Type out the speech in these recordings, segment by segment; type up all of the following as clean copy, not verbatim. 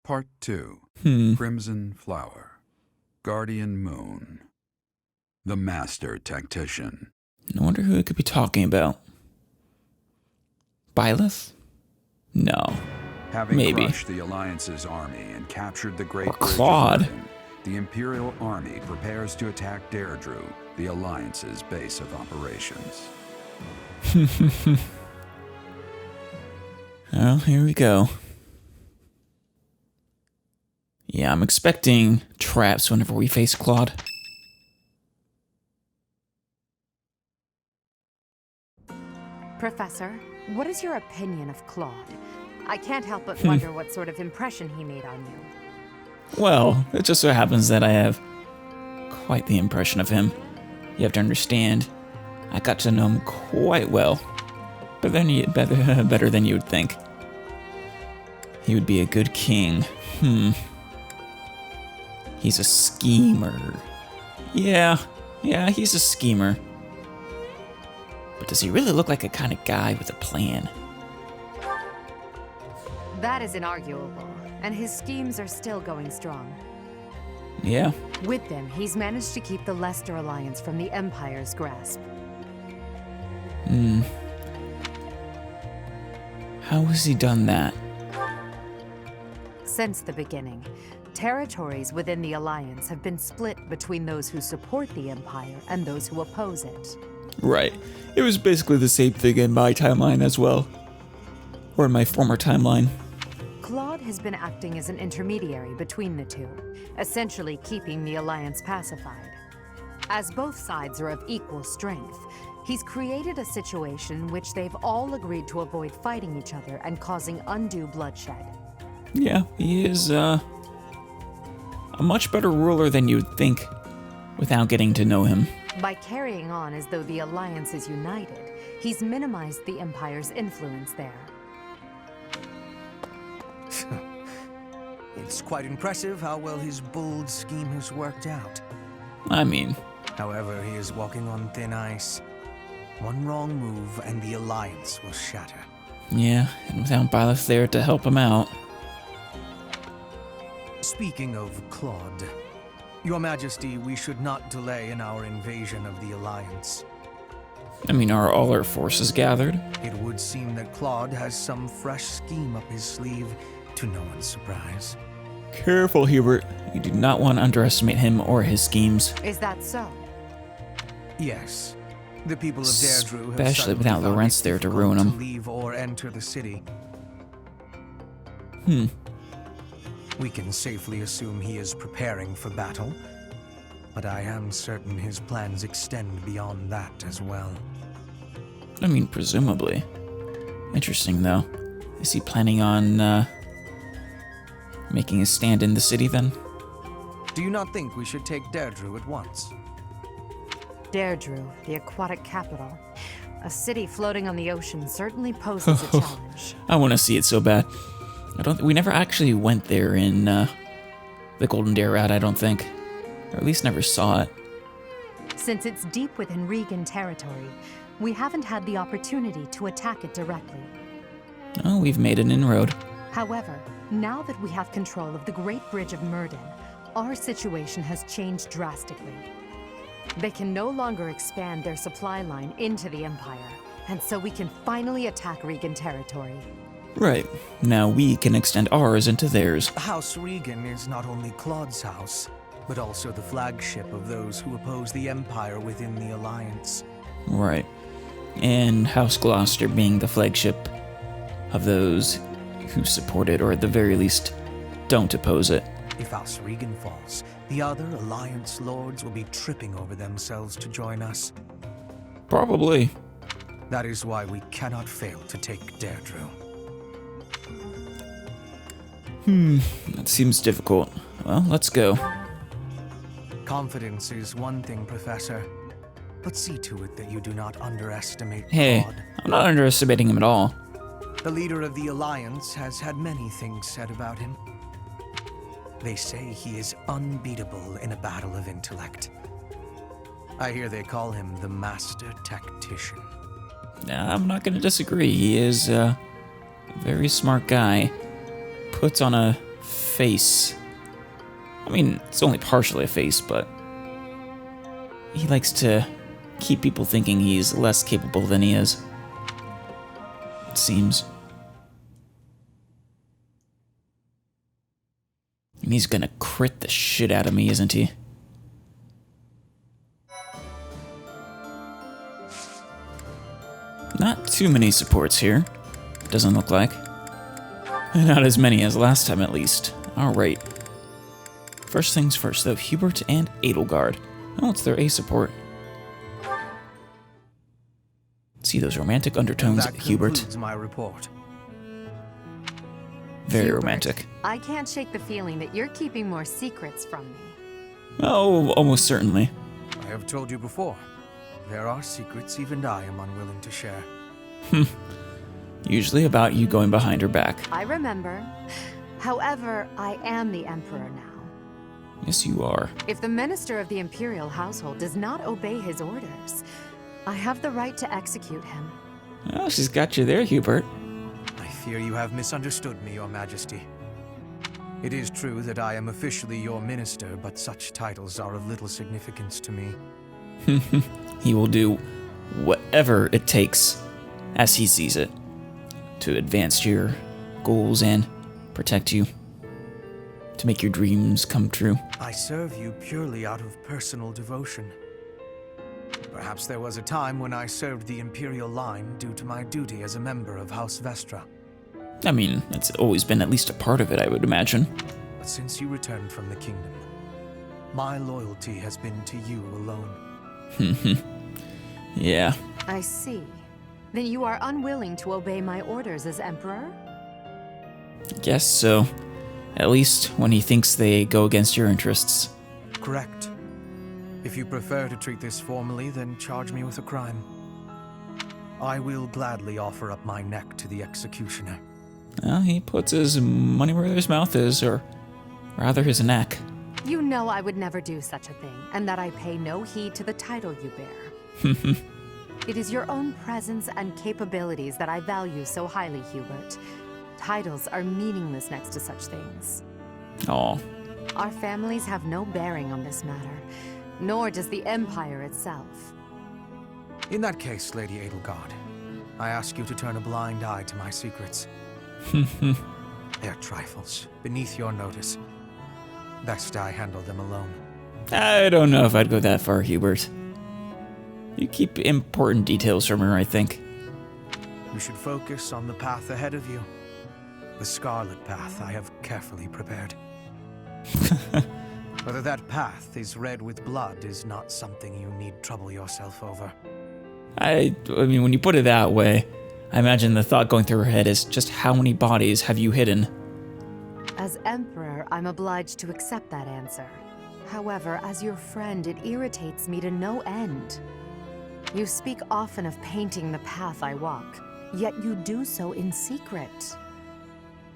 Part 2. Crimson Flower. Guardian Moon. The Master Tactician. I wonder who it could be talking about. Byleth? No. Having Maybe. crushed the Alliance's army and captured the Great Or Bridge of Claude. London, the Imperial Army prepares to attack Deirdre, the Alliance's base of operations. Well, here we go. Yeah, I'm expecting traps whenever we face Claude. Professor, what is your opinion of Claude? I can't help but wonder what sort of impression he made on you. Well, it just so happens that I have quite the impression of him. You have to understand, I got to know him quite well. Better than you would think. He would be a good king. He's a schemer. Yeah, he's a schemer. But does he really look like a kind of guy with a plan? That is inarguable, and his schemes are still going strong. Yeah. With them, he's managed to keep the Leicester Alliance from the Empire's grasp. How has he done that? Since the beginning, territories within the Alliance have been split between those who support the Empire and those who oppose it. Right. It was basically the same thing in my timeline as well. Or in my former timeline. Claude has been acting as an intermediary between the two, essentially keeping the Alliance pacified. As both sides are of equal strength, he's created a situation which they've all agreed to avoid fighting each other and causing undue bloodshed. Yeah, he is a much better ruler than you'd think without getting to know him. By carrying on as though the Alliance is united, he's minimized the Empire's influence there. It's quite impressive how well his bold scheme has worked out. I mean... However, he is walking on thin ice. One wrong move and the Alliance will shatter. Yeah, and without Byleth there to help him out. Speaking of Claude, Your Majesty, we should not delay in our invasion of the Alliance. I mean, are all our forces gathered? It would seem that Claude has some fresh scheme up his sleeve, to no one's surprise. Careful, Hubert. You do not want to underestimate him or his schemes. Is that so? Yes. The people of Deirdre have Especially suddenly without found Lawrence it there to difficult ruin him. to leave or enter the city. We can safely assume he is preparing for battle, but I am certain his plans extend beyond that as well. I mean, presumably. Interesting, though. Is he planning on, making a stand in the city, then? Do you not think we should take Deirdre at once? Deirdre, the aquatic capital. A city floating on the ocean certainly poses a challenge. I want to see it so bad. We never actually went there in, the Golden Dare route, I don't think. Or at least never saw it. Since it's deep within Regan territory, we haven't had the opportunity to attack it directly. Oh, we've made an inroad. However, now that we have control of the Great Bridge of Murden, our situation has changed drastically. They can no longer expand their supply line into the Empire, and so we can finally attack Regan territory. Right. Now we can extend ours into theirs. House Regan is not only Claude's house, but also the flagship of those who oppose the Empire within the Alliance. Right. And House Gloucester being the flagship of those who support it, or at the very least, don't oppose it. If House Regan falls, the other Alliance lords will be tripping over themselves to join us. Probably. That is why we cannot fail to take Deirdre. That seems difficult. Well, let's go. Confidence is one thing, Professor, but see to it that you do not underestimate Hey, Claude. I'm not underestimating him at all. The leader of the Alliance has had many things said about him. They say he is unbeatable in a battle of intellect. I hear they call him the Master Tactician. I'm not going to disagree. He is a very smart guy. Puts on a face. I mean, it's only partially a face, but he likes to keep people thinking he's less capable than he is. It seems. And he's gonna crit the shit out of me, isn't he? Not too many supports here. Doesn't look like. Not as many as last time, at least. Alright. First things first, though. Hubert and Edelgard. Oh, it's their A support. See those romantic undertones, That Hubert. concludes my report. Very Hubert, romantic. I can't shake the feeling that you're keeping more secrets from me. Oh, almost certainly. I have told you before. There are secrets even I am unwilling to share. Usually about you going behind her back. I remember. However, I am the Emperor now. Yes, you are. If the Minister of the Imperial Household does not obey his orders, I have the right to execute him. Oh, she's got you there, Hubert. I fear you have misunderstood me, Your Majesty. It is true that I am officially your minister, but such titles are of little significance to me. He will do whatever it takes, as he sees it, to advance your goals and protect you, to make your dreams come true. I serve you purely out of personal devotion. Perhaps there was a time when I served the Imperial line due to my duty as a member of House Vestra. I mean, that's always been at least a part of it, I would imagine. But since you returned from the kingdom, my loyalty has been to you alone. Yeah. I see. Then you are unwilling to obey my orders as Emperor? Guess so. At least when he thinks they go against your interests. Correct. If you prefer to treat this formally, then charge me with a crime. I will gladly offer up my neck to the executioner. Well, he puts his money where his mouth is, or rather his neck. You know I would never do such a thing, and that I pay no heed to the title you bear. It is your own presence and capabilities that I value so highly, Hubert. Titles are meaningless next to such things. Aw. Our families have no bearing on this matter, nor does the Empire itself. In that case, Lady Edelgard, I ask you to turn a blind eye to my secrets. They're trifles, beneath your notice. Best I handle them alone. I don't know if I'd go that far, Hubert. You keep important details from her, I think. You should focus on the path ahead of you. The Scarlet Path I have carefully prepared. Whether that path is red with blood is not something you need trouble yourself over. I mean, when you put it that way, I imagine the thought going through her head is just how many bodies have you hidden? As Emperor, I'm obliged to accept that answer. However, as your friend, it irritates me to no end. You speak often of painting the path I walk, yet you do so in secret.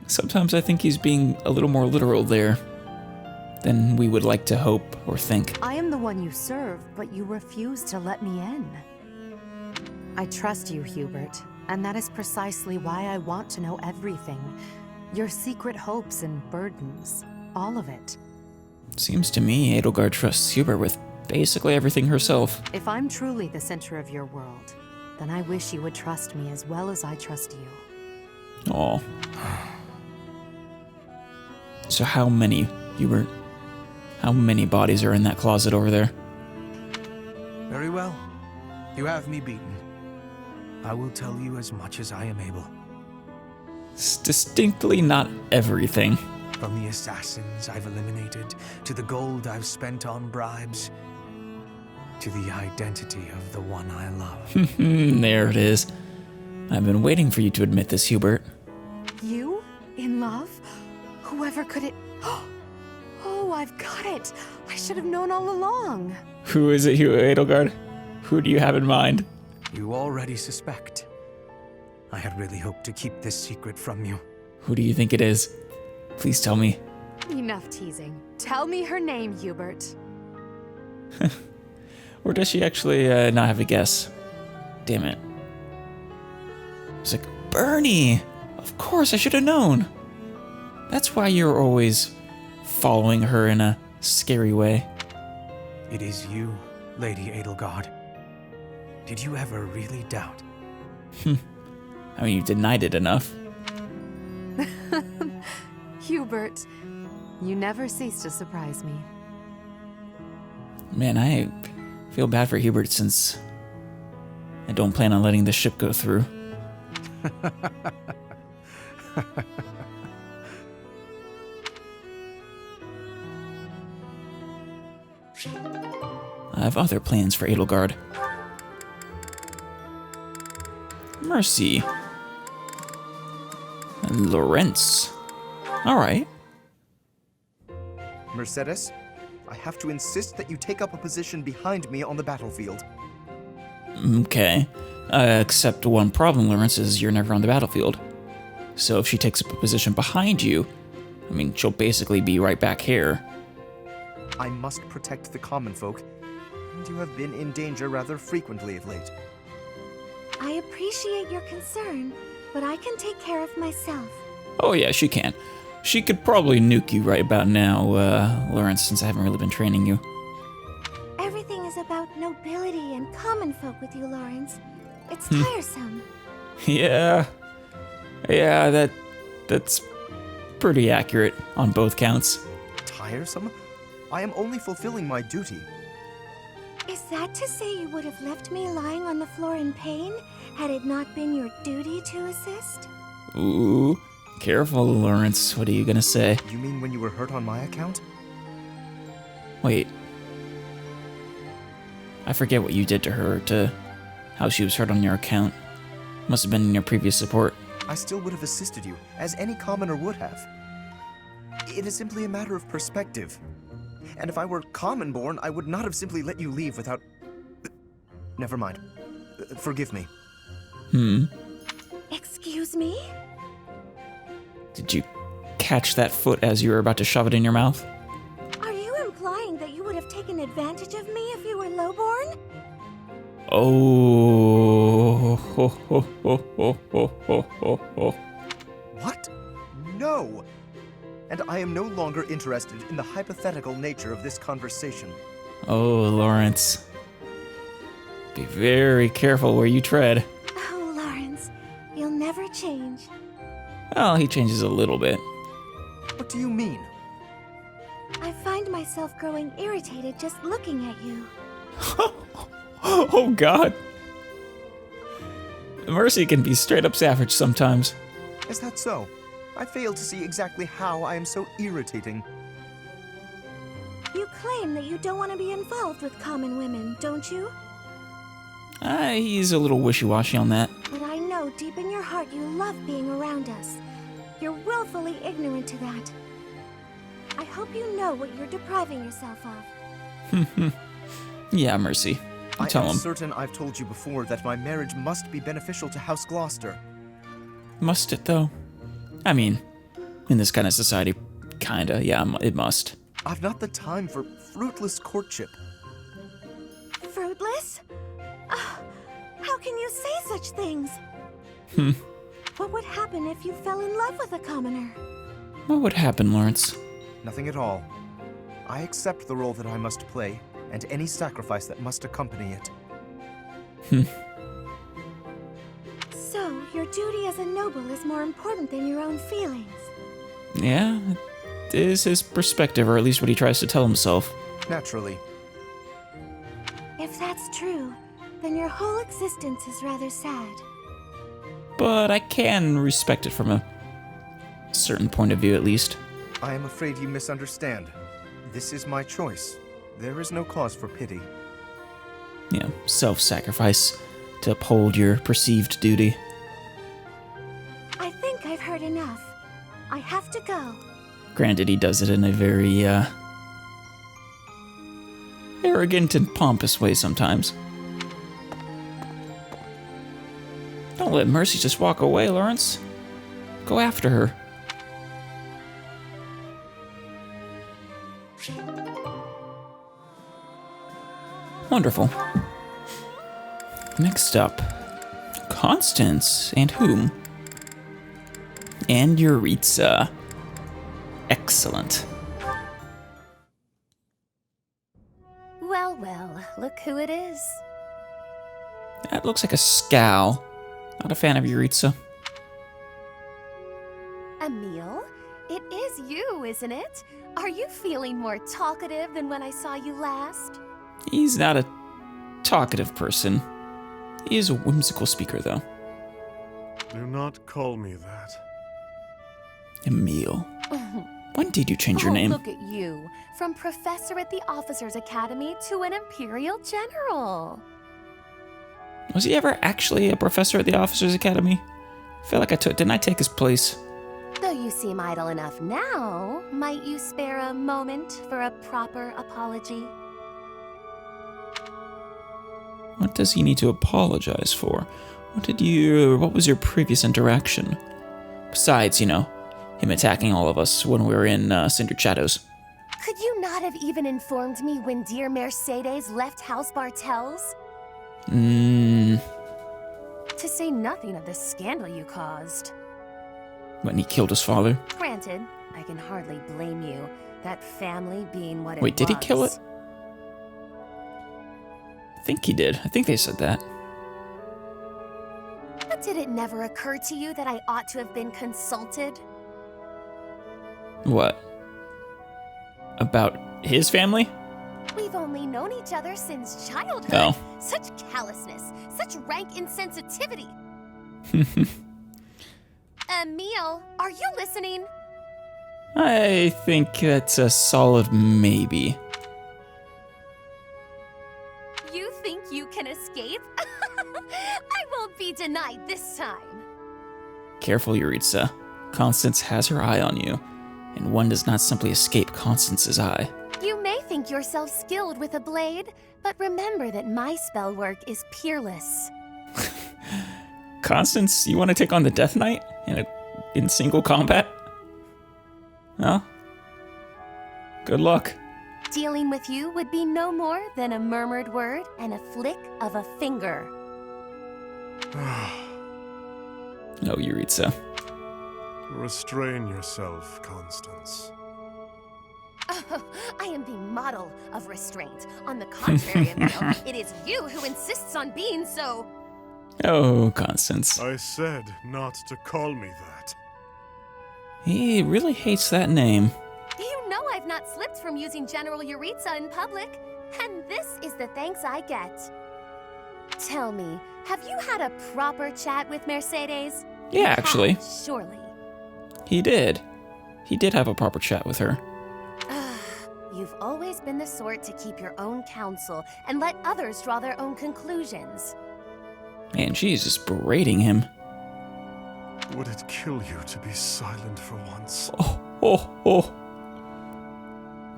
Sometimes I think he's being a little more literal there than we would like to hope or think. I am the one you serve, but you refuse to let me in. I trust you, Hubert, and that is precisely why I want to know everything. Your secret hopes and burdens, all of it. Seems to me Edelgard trusts Hubert with basically everything herself. If I'm truly the center of your world, then I wish you would trust me as well as I trust you. Aw. So how many, Hubert? How many bodies are in that closet over there? Very well. You have me beaten. I will tell you as much as I am able. It's distinctly not everything. From the assassins I've eliminated, to the gold I've spent on bribes, to the identity of the one I love. There it is. I've been waiting for you to admit this, Hubert. You? In love? Whoever could it... Oh, I've got it! I should have known all along! Who is it, Edelgard? Who do you have in mind? You already suspect. I had really hoped to keep this secret from you. Who do you think it is? Please tell me. Enough teasing. Tell me her name, Hubert. Or does she actually not have a guess? Damn it. It's like, Bernie! Of course, I should have known. That's why you're always following her in a scary way. It is you, Lady Edelgard. Did you ever really doubt? I mean, you denied it enough. Hubert, you never cease to surprise me. Man, I feel bad for Hubert since I don't plan on letting the ship go through. I have other plans for Edelgard. Mercy. And Lawrence. Alright. Mercedes, I have to insist that you take up a position behind me on the battlefield. Okay. Except one problem, Lawrence, is you're never on the battlefield. So if she takes up a position behind you, I mean, she'll basically be right back here. I must protect the common folk, and you have been in danger rather frequently of late. I appreciate your concern, but I can take care of myself. Oh yeah, she can. She could probably nuke you right about now, Lawrence, since I haven't really been training you. Everything is about nobility and common folk with you, Lawrence. It's tiresome. Yeah, that's pretty accurate on both counts. Tiresome? I am only fulfilling my duty. Is that to say you would have left me lying on the floor in pain, had it not been your duty to assist? Ooh, careful, Lawrence. What are you gonna say? You mean when you were hurt on my account? Wait. I forget what you did to her, to how she was hurt on your account. Must have been in your previous support. I still would have assisted you, as any commoner would have. It is simply a matter of perspective. And if I were common-born, I would not have simply let you leave without... Never mind. Forgive me. Excuse me? Did you catch that foot as you were about to shove it in your mouth? Are you implying that you would have taken advantage of me if you were lowborn? Oh. What? No! And I am no longer interested in the hypothetical nature of this conversation. Oh, Lawrence. Be very careful where you tread. Oh, Lawrence, you'll never change. Well, he changes a little bit. What do you mean? I find myself growing irritated just looking at you. Oh, God. Mercy can be straight up savage sometimes. Is that so? I fail to see exactly how I am so irritating. You claim that you don't want to be involved with common women, don't you? He's a little wishy-washy on that. But I know deep in your heart you love being around us. You're willfully ignorant to that. I hope you know what you're depriving yourself of. Yeah, Mercy. You tell I am him. certain I've told you before that my marriage must be beneficial to House Gloucester. Must it, though? I mean, in this kind of society, kinda, yeah, it must. I've not the time for fruitless courtship. Fruitless? How can you say such things? What would happen if you fell in love with a commoner? What would happen, Lawrence? Nothing at all. I accept the role that I must play, and any sacrifice that must accompany it. So, your duty as a noble is more important than your own feelings. Yeah, it is his perspective, or at least what he tries to tell himself. Naturally. If that's true, then your whole existence is rather sad. But I can respect it from a certain point of view, at least. I am afraid you misunderstand. This is my choice. There is no cause for pity. Yeah, self-sacrifice to uphold your perceived duty. I think I've heard enough. I have to go. Granted, he does it in a very, arrogant and pompous way sometimes. Don't let Mercy just walk away, Lawrence. Go after her. Wonderful. Next up, Constance and whom? And Yuritsa. Excellent. Well, well, look who it is. That looks like a scowl. Not a fan of Yuritsa. Emil, it is you, isn't it? Are you feeling more talkative than when I saw you last? He's not a talkative person. He is a whimsical speaker, though. Do not call me that. Emil. When did you change your name? Look at you. From professor at the Officers Academy to an Imperial General. Was he ever actually a professor at the Officers Academy? I feel like didn't I take his place? Though you seem idle enough now, might you spare a moment for a proper apology? What does he need to apologize for? What was your previous interaction? Besides, him attacking all of us when we were in Cindered Shadows. Could you not have even informed me when dear Mercedes left House Bartels? To say nothing of the scandal you caused. When he killed his father. Granted, I can hardly blame you, that family being what it was. Wait, did he kill it? I think he did. I think they said that. But did it never occur to you that I ought to have been consulted? What? About his family? We've only known each other since childhood. Oh. Such callousness, such rank insensitivity. Emil, are you listening? I think that's a solid maybe. You think you can escape? I won't be denied this time. Careful, Yuritsa. Constance has her eye on you, and one does not simply escape Constance's eye. You may think yourself skilled with a blade, but remember that my spell work is peerless. Constance, you want to take on the Death Knight in single combat? Well, good luck. Dealing with you would be no more than a murmured word and a flick of a finger. No, Yuritsa. Restrain yourself, Constance. I am the model of restraint. On the contrary, Emil, it is you who insists on being so. Oh, Constance. I said not to call me that. He really hates that name. You know I've not slipped from using General Yuritsa in public, and this is the thanks I get. Tell me, have you had a proper chat with Mercedes? Yeah, You actually. have, surely. He did. He did have a proper chat with her. You've always been the sort to keep your own counsel and let others draw their own conclusions. Man, she's just berating him. Would it kill you to be silent for once? Oh.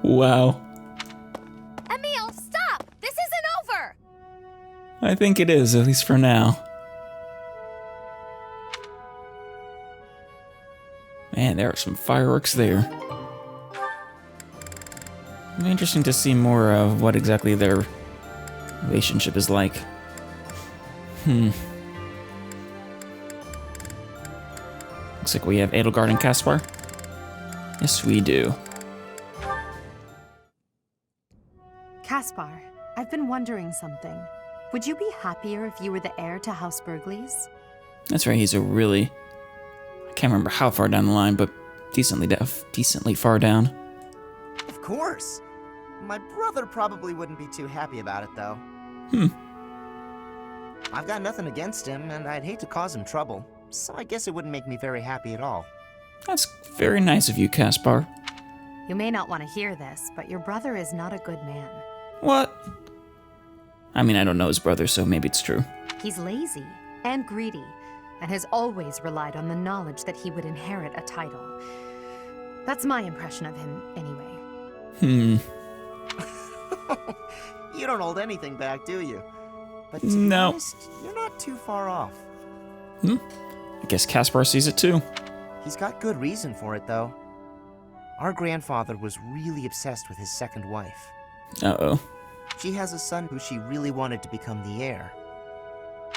Wow. Emil, stop! This isn't over! I think it is, at least for now. Man, there are some fireworks there. It'll be interesting to see more of what exactly their relationship is like. Looks like we have Edelgard and Caspar. Yes, we do. Caspar, I've been wondering something. Would you be happier if you were the heir to House Burgleys? That's right, he's a really... I can't remember how far down the line, but decently far down. Of course. My brother probably wouldn't be too happy about it, though. I've got nothing against him, and I'd hate to cause him trouble, so I guess it wouldn't make me very happy at all. That's very nice of you, Caspar. You may not want to hear this, but your brother is not a good man. What? I mean, I don't know his brother, so maybe it's true. He's lazy and greedy, and has always relied on the knowledge that he would inherit a title. That's my impression of him, anyway. You don't hold anything back, do you? But to be No. honest, you're not too far off. I guess Caspar sees it too. He's got good reason for it, though. Our grandfather was really obsessed with his second wife. Uh-oh. She has a son who she really wanted to become the heir.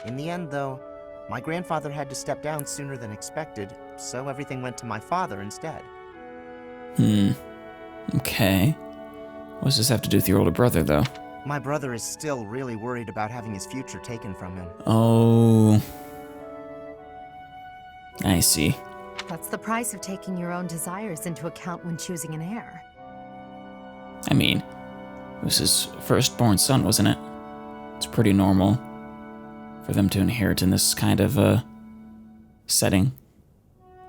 In the end, though, my grandfather had to step down sooner than expected, so everything went to my father instead. Okay. What does this have to do with your older brother, though? My brother is still really worried about having his future taken from him. Oh. I see. That's the price of taking your own desires into account when choosing an heir. I mean, it was his firstborn son, wasn't it? It's pretty normal for them to inherit in this kind of, setting.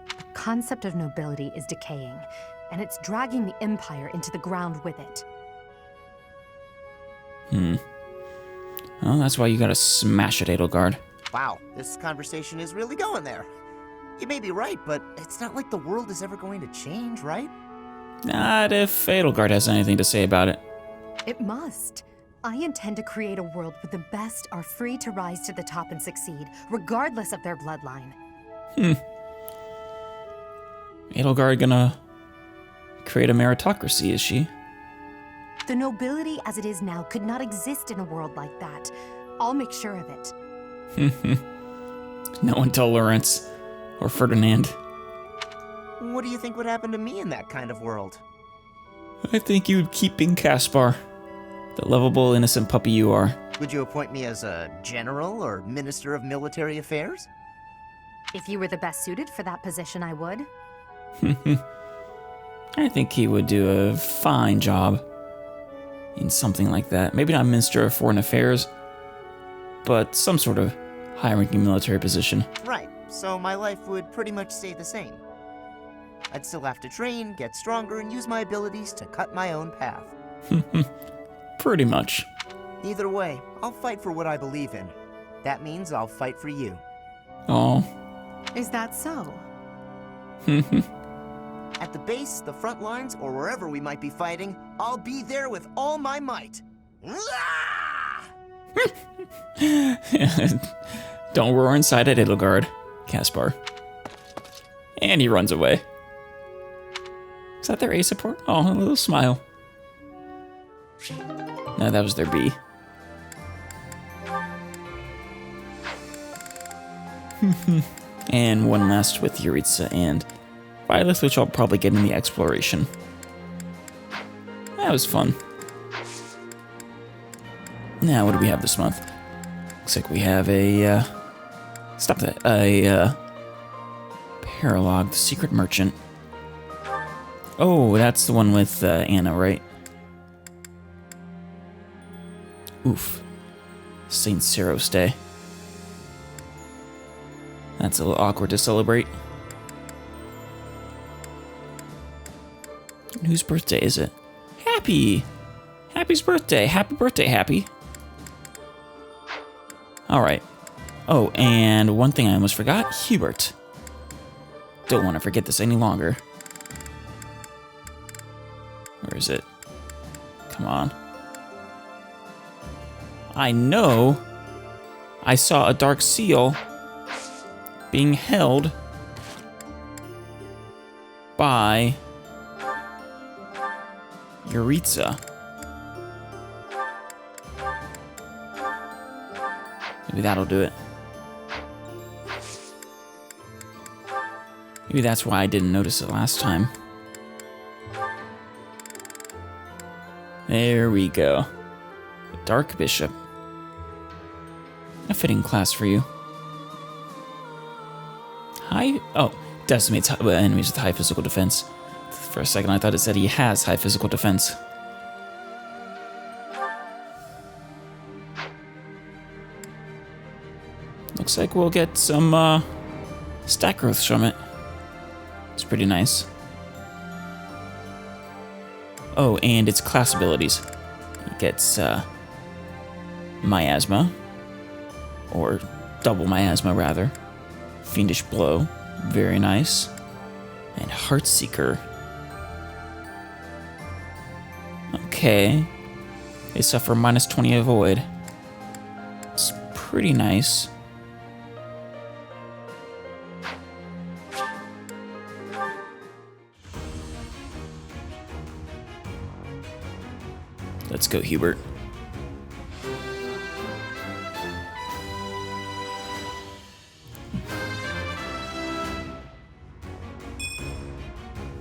The concept of nobility is decaying, and it's dragging the Empire into the ground with it. Well, that's why you gotta smash it, Edelgard. Wow, this conversation is really going there. You may be right, but it's not like the world is ever going to change, right? Not if Edelgard has anything to say about it. It must. I intend to create a world where the best are free to rise to the top and succeed, regardless of their bloodline. Edelgard gonna create a meritocracy, is she? The nobility as it is now could not exist in a world like that. I'll make sure of it. No one tell Lawrence or Ferdinand. What do you think would happen to me in that kind of world? I think you'd keep being Caspar, the lovable, innocent puppy you are. Would you appoint me as a general or minister of military affairs? If you were the best suited for that position, I would. I think he would do a fine job in something like that. Maybe not Minister of Foreign Affairs, but some sort of high-ranking military position. Right, so my life would pretty much stay the same. I'd still have to train, get stronger, and use my abilities to cut my own path. Pretty much. Either way, I'll fight for what I believe in. That means I'll fight for you. Oh. Is that so? At the base, the front lines, or wherever we might be fighting, I'll be there with all my might. Don't roar inside at Edelgard, Caspar. And he runs away. Is that their A support? Oh, a little smile. No, that was their B. And one last with Yuritsa and Violet, which I'll probably get in the exploration. That was fun. Now, what do we have this month? Looks like we have a, stop that, a, Paralog, the Secret Merchant. Oh, that's the one with, Anna, right? Oof. St. Cyro's Day. That's a little awkward to celebrate. And whose birthday is it? Happy! Happy's birthday! Happy birthday, Happy! Alright. Oh, and one thing I almost forgot, Hubert. Don't want to forget this any longer. Where is it? Come on. I know I saw a dark seal being held by Yuritsa. Maybe that'll do it. Maybe that's why I didn't notice it last time. There we go. The Dark Bishop. A fitting class for you. High... Oh, decimates enemies with high physical defense. For a second I thought it said he has high physical defense. Looks like we'll get some stat growth from it. It's pretty nice. Oh, and its class abilities. It gets Miasma, or double Miasma rather. Fiendish Blow, very nice. And Heartseeker. Okay. They suffer minus 20 avoid. It's pretty nice. Let's go, Hubert.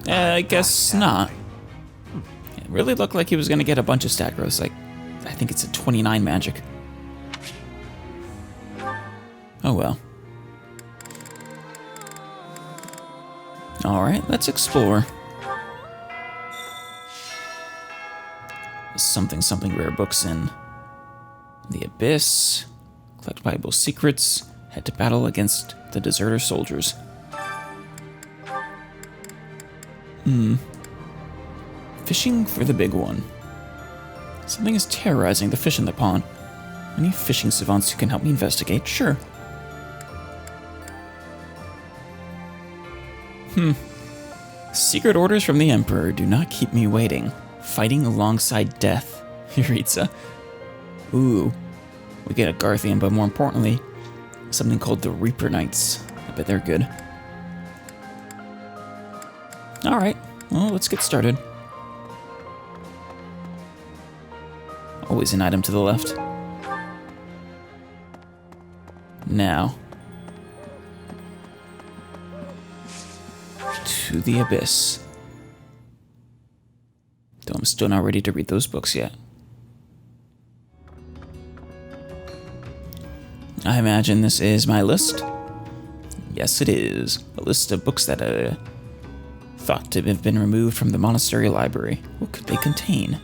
I guess not. It really looked like he was gonna get a bunch of stat growth. Like, I think it's a 29 magic. Oh well. Alright, let's explore. Something rare books in the Abyss. Collect valuable secrets. Head to battle against the deserter soldiers. Fishing for the big one. Something is terrorizing the fish in the pond. Any fishing savants who can help me investigate? Sure. Secret orders from the Emperor. Do not keep me waiting. Fighting alongside death. Yuritsa. Ooh. We get a Garthian, but more importantly, something called the Reaper Knights. I bet they're good. Alright, well, let's get started. Always an item to the left. Now. To the Abyss. Though I'm still not ready to read those books yet. I imagine this is my list. Yes, it is. A list of books that thought to have been removed from the monastery library. What could they contain?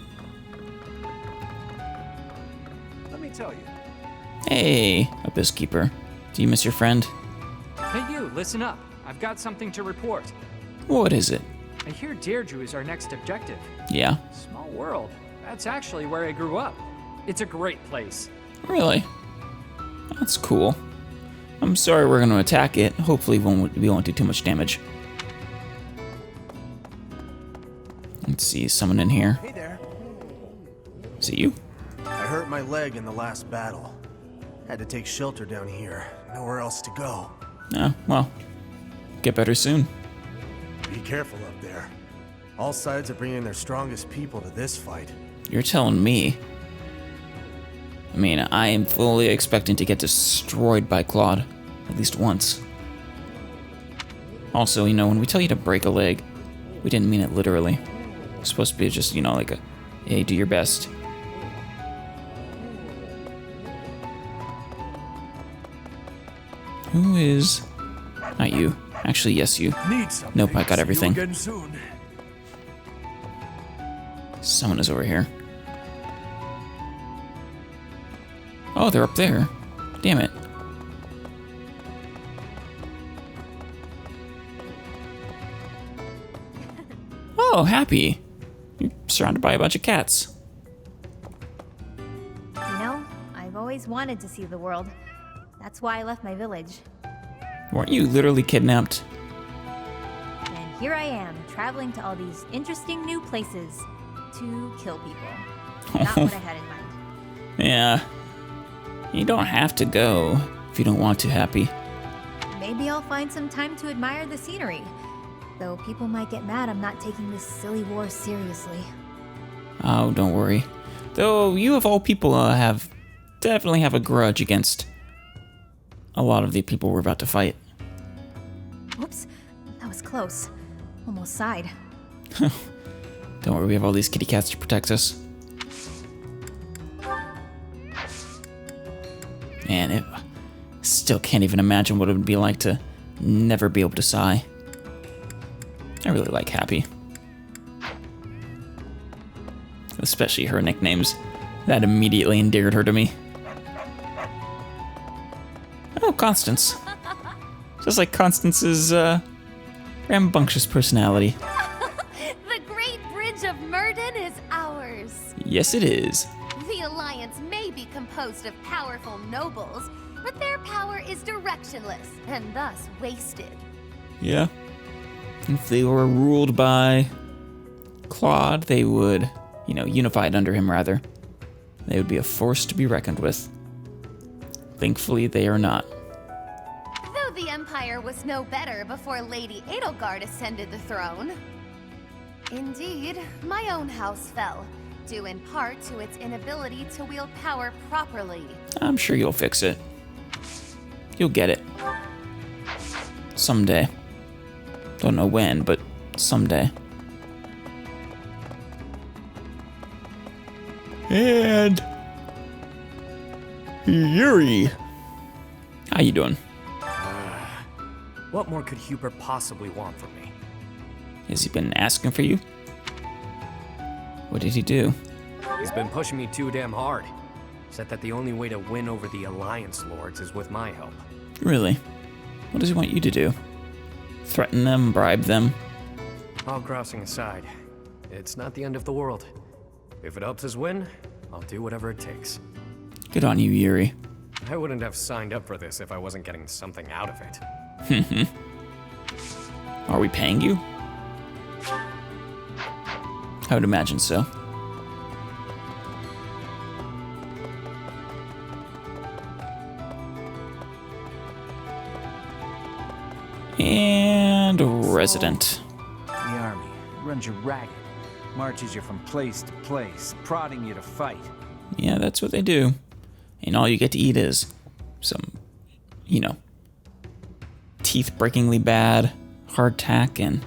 Let me tell you. Hey, Abyss Keeper. Do you miss your friend? Hey you, listen up. I've got something to report. What is it? I hear Deirdre is our next objective. Yeah? Small world. That's actually where I grew up. It's a great place. Really? That's cool. I'm sorry we're going to attack it. Hopefully we won't do too much damage. Let's see, someone in here. Hey there. Is it you? I hurt my leg in the last battle. Had to take shelter down here. Nowhere else to go. Oh, well. Get better soon. Be careful up there. All sides are bringing their strongest people to this fight. You're telling me. I mean, I am fully expecting to get destroyed by Claude. At least once. Also, you know, when we tell you to break a leg, we didn't mean it literally. It's supposed to be just, you know, like a, hey, do your best. Who is... Not you. Actually, yes, you. Nope, I got everything. Someone is over here. Oh, they're up there. Damn it. Oh, Happy. You're surrounded by a bunch of cats. You know, I've always wanted to see the world. That's why I left my village. Weren't you literally kidnapped? And here I am, traveling to all these interesting new places to kill people. Not what I had in mind. Yeah. You don't have to go if you don't want to, Happy. Maybe I'll find some time to admire the scenery. Though people might get mad I'm not taking this silly war seriously. Oh, don't worry. Though you of all people definitely have a grudge against a lot of the people we're about to fight. Whoops, that was close. Almost sighed. Don't worry, we have all these kitty cats to protect us. Man, it still can't even imagine what it would be like to never be able to sigh. I really like Happy. Especially her nicknames. That immediately endeared her to me. Oh, Constance. Just like Constance's rambunctious personality. The Great Bridge of Murden is ours. Yes, it is. The Alliance may be composed of powerful nobles, but their power is directionless and thus wasted. Yeah. If they were ruled by Claude, they would, you know, unified under him rather. They would be a force to be reckoned with. Thankfully, they are not. Though the Empire was no better before Lady Edelgard ascended the throne. Indeed, my own house fell, due in part to its inability to wield power properly. I'm sure you'll fix it. You'll get it. Someday. Don't know when, but someday. And Yuri, how you doing? What more could Hubert possibly want from me? Has he been asking for you? What did he do? He's been pushing me too damn hard. Said that the only way to win over the Alliance Lords is with my help. Really? What does he want you to do? Threaten them, bribe them? All grousing aside, it's not the end of the world. If it helps us win, I'll do whatever it takes. Good on you, Yuri. I wouldn't have signed up for this if I wasn't getting something out of it. Are we paying you? I would imagine so. And resident. The army runs you ragged, marches you from place to place, prodding you to fight. Yeah, that's what they do. And all you get to eat is some, teeth-breakingly bad hardtack and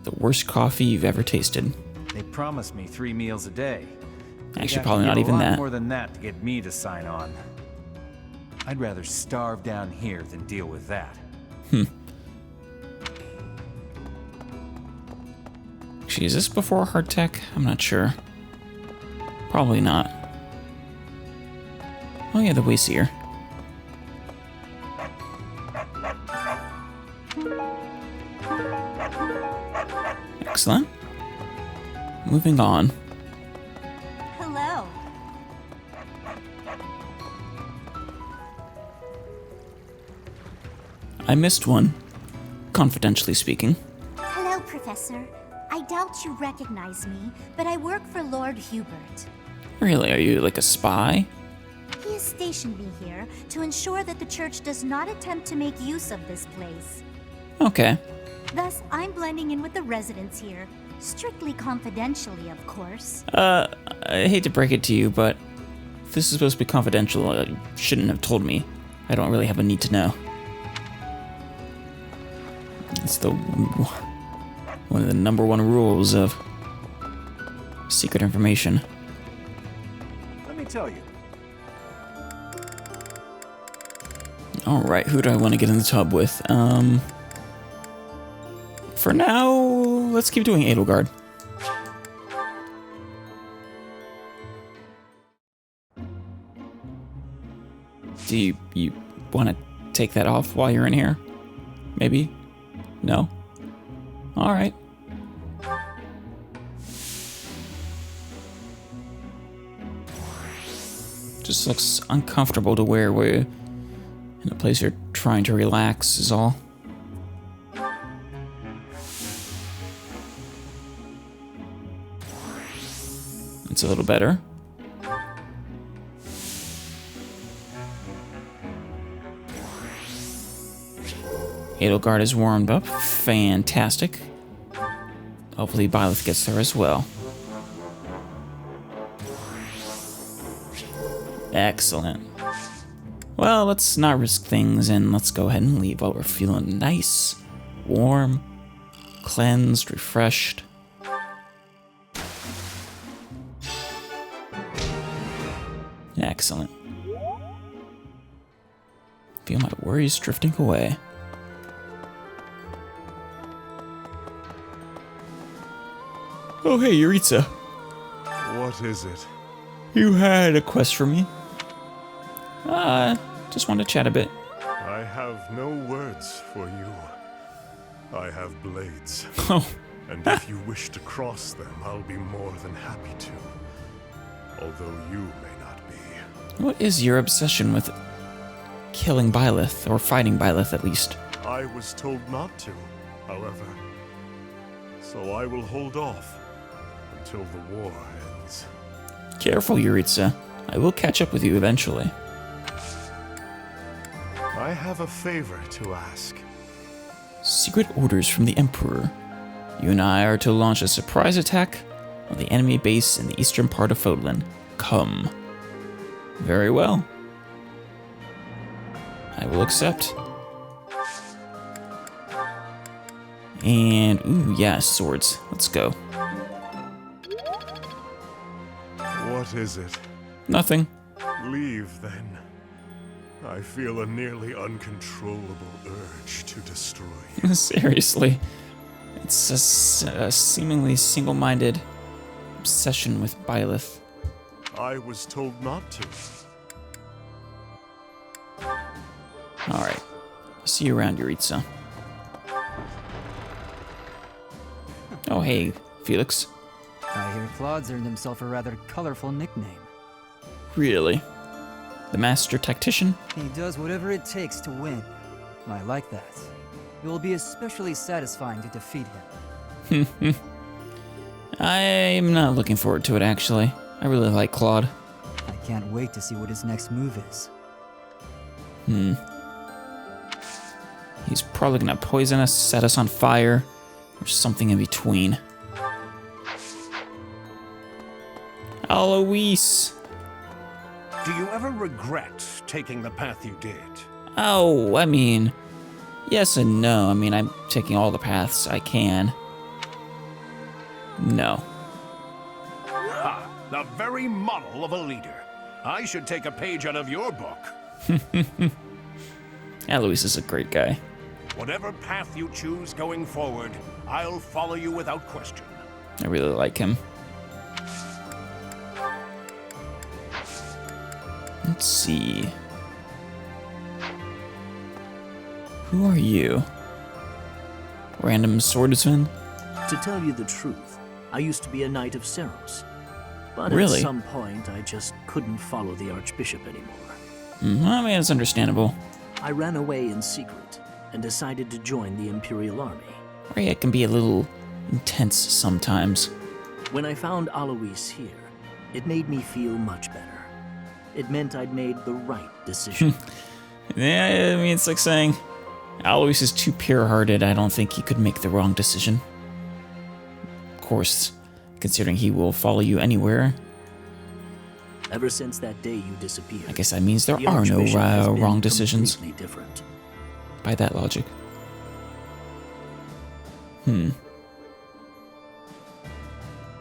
the worst coffee you've ever tasted. They promised me 3 meals a day. Actually, probably not even that. More than that to get me to sign on. I'd rather starve down here than deal with that. Actually, is this before hardtack? I'm not sure. Probably not. Oh yeah, the Wayseer. Excellent. Moving on. Hello. I missed one, confidentially speaking. Hello, Professor. I doubt you recognize me, but I work for Lord Hubert. Really, are you like a spy? He has stationed me here to ensure that the church does not attempt to make use of this place. Okay. Thus, I'm blending in with the residents here. Strictly confidentially, of course. I hate to break it to you, but if this is supposed to be confidential, you shouldn't have told me. I don't really have a need to know. It's one of the #1 rules of secret information. Let me tell you. Alright, who do I want to get in the tub with? For now, let's keep doing Edelgard. Do you want to take that off while you're in here? Maybe? No? Alright. Just looks uncomfortable to wear in a place you're trying to relax is all. It's a little better. Edelgard is warmed up. Fantastic. Hopefully Byleth gets there as well. Excellent. Well, let's not risk things and let's go ahead and leave while we're feeling nice, warm, cleansed, refreshed. Excellent. Feel my worries drifting away. Oh, hey, Yuritsa. What is it? You had a quest for me? Just wanted to chat a bit. I have no words for you. I have blades. Oh. And if you wish to cross them, I'll be more than happy to. Although you may not be. What is your obsession with killing Byleth, or fighting Byleth at least? I was told not to, however. So I will hold off until the war ends. Careful, Yuritsa. I will catch up with you eventually. I have a favor to ask. Secret orders from the Emperor. You and I are to launch a surprise attack on the enemy base in the eastern part of Fodlan. Come. Very well. I will accept. And, ooh, yeah, swords. Let's go. What is it? Nothing. Leave, then. I feel a nearly uncontrollable urge to destroy you. Seriously. It's a seemingly single-minded obsession with Byleth. I was told not to. Alright. I'll see you around, Yuritsa. Oh, hey, Felix. I hear Claude's earned himself a rather colorful nickname. Really? The Master Tactician? He does whatever it takes to win. I like that. It will be especially satisfying to defeat him. I'm not looking forward to it, actually. I really like Claude. I can't wait to see what his next move is. He's probably gonna poison us, set us on fire, or something in between. Alois! Do you ever regret taking the path you did? Oh, I mean, yes and no. I mean, I'm taking all the paths I can. No. Ha! The very model of a leader. I should take a page out of your book. Alois is a great guy. Whatever path you choose going forward, I'll follow you without question. I really like him. Let's see. Who are you? Random swordsman? To tell you the truth, I used to be a Knight of Seros. But Really? at some point, I just couldn't follow the Archbishop anymore. I mean, it's understandable. I ran away in secret and decided to join the Imperial Army. Right, it can be a little intense sometimes. When I found Alois here, it made me feel much better. It meant I'd made the right decision. Yeah, I mean, it's like saying, Alois is too pure-hearted. I don't think he could make the wrong decision. Of course, considering he will follow you anywhere. Ever since that day you disappeared, I guess that means there the are no Archbishop has been wrong decisions. completely different. By that logic.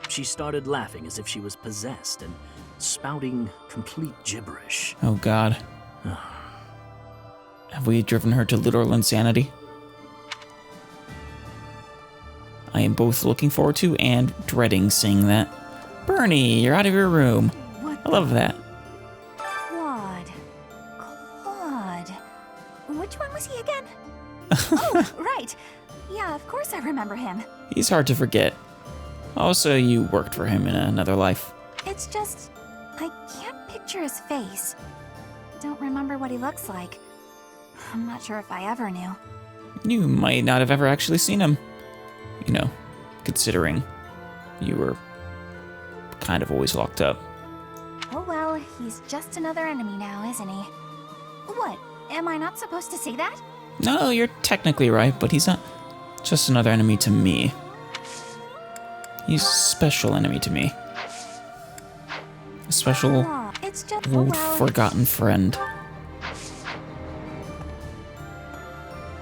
She started laughing as if she was possessed and spouting complete gibberish. Oh god. Have we driven her to literal insanity? I am both looking forward to and dreading seeing that. Bernie, you're out of your room. I love that. Claude. Which one was he again? Oh, right. Yeah, of course I remember him. He's hard to forget. Also, you worked for him in another life. It's just, I can't picture his face. Don't remember what he looks like. I'm not sure if I ever knew. You might not have ever actually seen him. You know, considering you were kind of always locked up. Oh well, he's just another enemy now, isn't he? What? Am I not supposed to say that? No, you're technically right, but he's not just another enemy to me. He's a special enemy to me. A special It's just, old forgotten friend.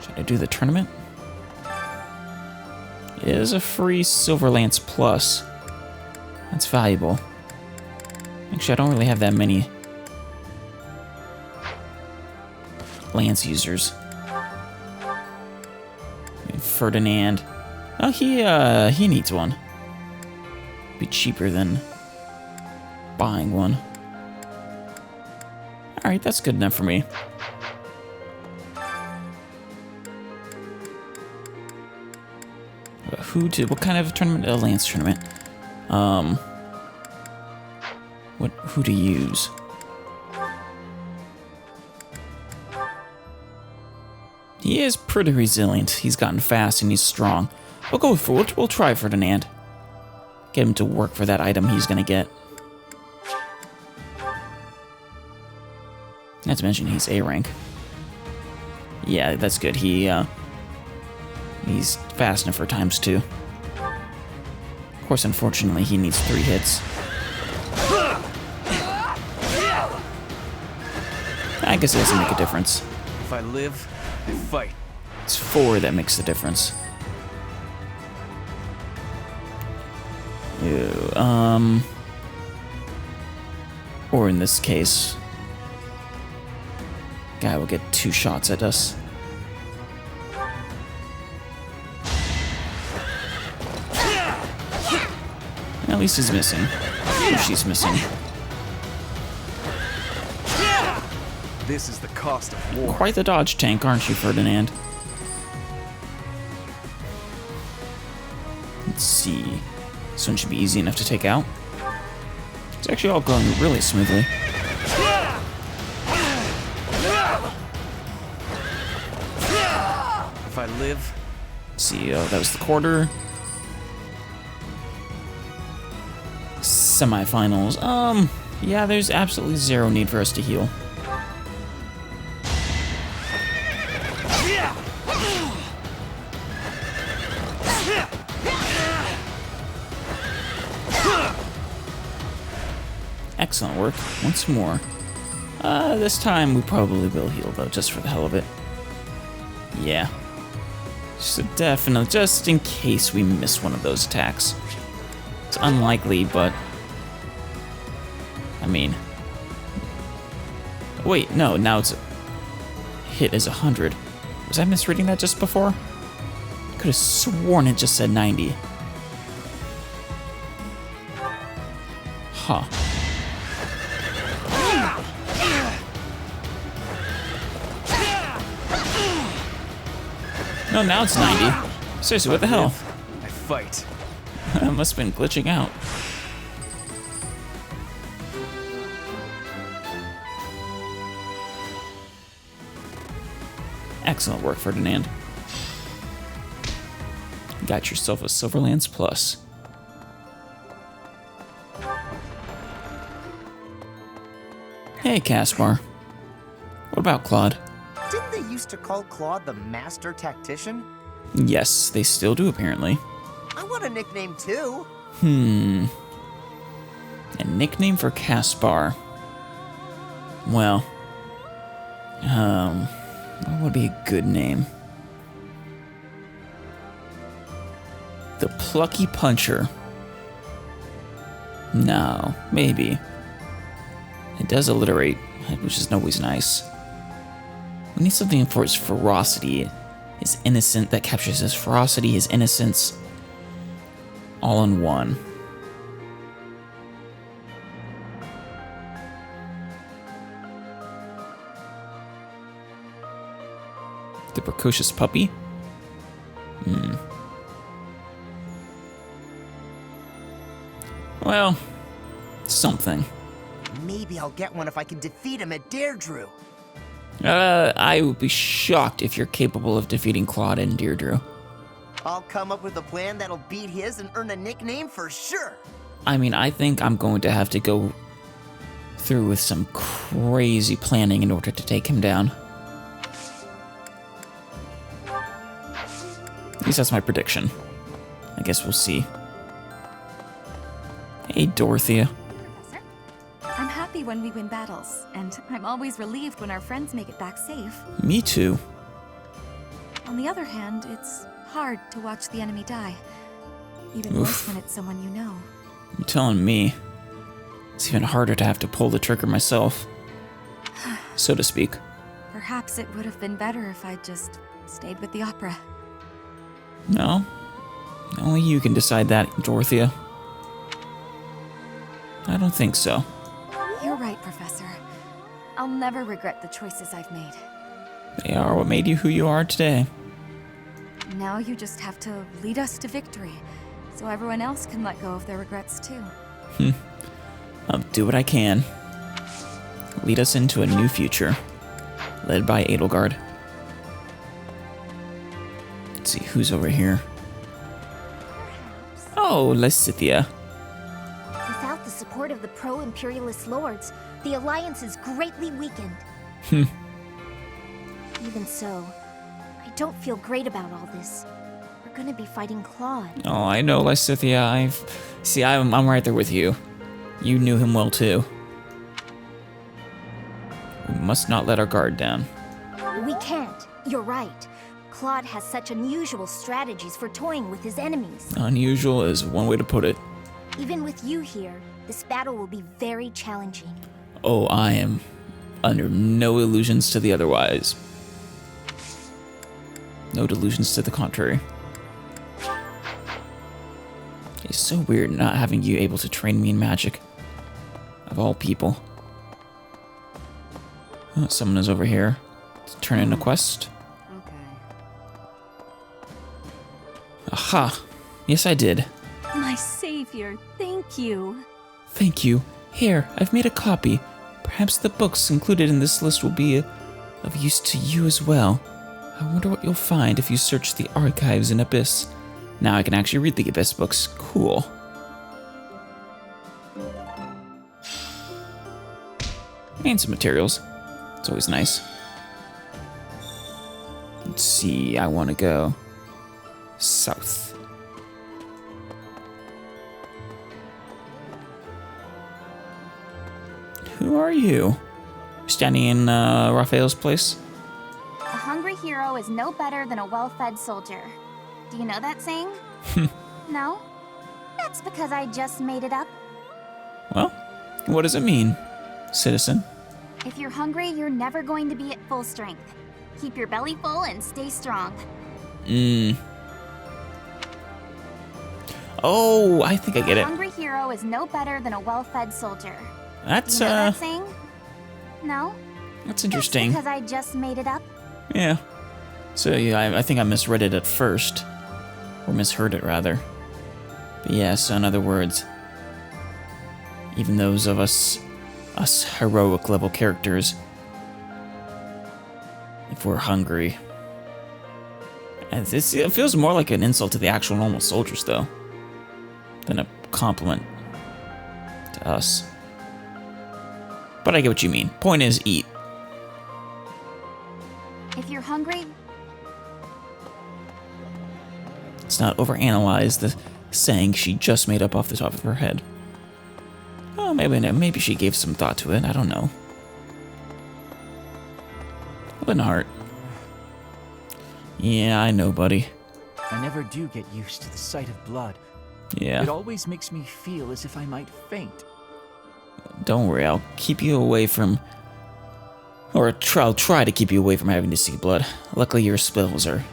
Should I do the tournament? It is a free Silver Lance Plus. That's valuable. Actually, I don't really have that many Lance users. I mean, Ferdinand. Oh, he needs one. Be cheaper than buying one. Alright, that's good enough for me. What kind of tournament? A Lance tournament. Who to use? He is pretty resilient. He's gotten fast and he's strong. We'll try Ferdinand. Get him to work for that item he's gonna get. Not to mention he's A rank. Yeah, that's good. He's fast enough for ×2. Of course, unfortunately, he needs 3 hits. I guess it doesn't make a difference. If I live, I fight. It's 4 that makes the difference. Ew, or in this case, guy will get 2 shots at us. At least he's missing. Or she's missing. This is the cost of war. Quite the dodge tank, aren't you, Ferdinand? Let's see. This one should be easy enough to take out. It's actually all going really smoothly. If I live... Let's see, that was the quarter. Semifinals. Yeah, there's absolutely zero need for us to heal. Excellent work. Once more. This time we probably will heal, though, just for the hell of it. Yeah. So definitely, just in case we miss one of those attacks. It's unlikely, but... I mean... Wait, no, now it's... Hit is 100. Was I misreading that just before? I could have sworn it just said 90. Huh. No, now it's 90. Seriously, what the hell? I fight. I must have been glitching out. Excellent work, Ferdinand. Got yourself a Silverlands Plus. Hey, Caspar. What about Claude? Didn't they used to call Claude the Master Tactician? Yes, they still do, apparently. I want a nickname too. A nickname for Caspar. Well, what would be a good name? The Plucky Puncher. No, maybe. It does alliterate, which is always nice. We need something for his ferocity, his innocence, that captures his ferocity, his innocence, all in one. The Precocious Puppy? Well, something. Maybe I'll get one if I can defeat him at Deirdre. I would be shocked if you're capable of defeating Claude and Deirdre. I'll come up with a plan that'll beat his and earn a nickname for sure. I mean, I think I'm going to have to go through with some crazy planning in order to take him down. At least that's my prediction. I guess we'll see. Hey, Dorothea. Professor, I'm happy when we win battles, and I'm always relieved when our friends make it back safe. Me too. On the other hand, it's hard to watch the enemy die. Even worse when it's someone you know. You're telling me. It's even harder to have to pull the trigger myself, so to speak. Perhaps it would have been better if I'd just stayed with the opera. No. Only you can decide that, Dorothea. I don't think so. You're right, Professor. I'll never regret the choices I've made. They are what made you who you are today. Now you just have to lead us to victory, so everyone else can let go of their regrets too. I'll do what I can. Lead us into a new future, led by Edelgard. Let's see, who's over here? Oh, Lysithea. Without the support of the pro-imperialist lords, the alliance is greatly weakened. Even so, I don't feel great about all this. We're gonna be fighting Claude. Oh, I know, Lysithea. I'm right there with you. You knew him well too. We must not let our guard down. We can't. You're right. Claude has such unusual strategies for toying with his enemies. Unusual is one way to put it. Even with you here, this battle will be very challenging. Oh, I am under no illusions to the otherwise. No delusions to the contrary. It's so weird not having you able to train me in magic. Of all people. Oh, someone is over here. Let's turn in a quest. Aha! Yes, I did. My savior, thank you. Thank you. Here, I've made a copy. Perhaps the books included in this list will be of use to you as well. I wonder what you'll find if you search the archives in Abyss. Now I can actually read the Abyss books. Cool. And some materials. It's always nice. Let's see, I want to go south. Who are you? Standing in Raphael's place? A hungry hero is no better than a well-fed soldier. Do you know that saying? No? That's because I just made it up. Well, what does it mean, citizen? If you're hungry, you're never going to be at full strength. Keep your belly full and stay strong. Oh, I think I get A it. hungry hero is no better than a well-fed soldier. That's, Do you know that saying? No? That's interesting. That's because I just made it up. Yeah. So, yeah, I think I misread it at first. Or misheard it, rather. But yeah, so in other words, even those of us heroic level characters, if we're hungry, and it feels more like an insult to the actual normal soldiers, though, than a compliment to us. But I get what you mean. Point is, eat. If you're hungry, let's not overanalyze the saying she just made up off the top of her head. Oh, maybe she gave some thought to it. I don't know. Linhart. Yeah, I know, buddy. I never do get used to the sight of blood. Yeah. It always makes me feel as if I might faint. Don't worry, I'll keep you away from... Or I'll try to keep you away from having to see blood. Luckily, your spells are...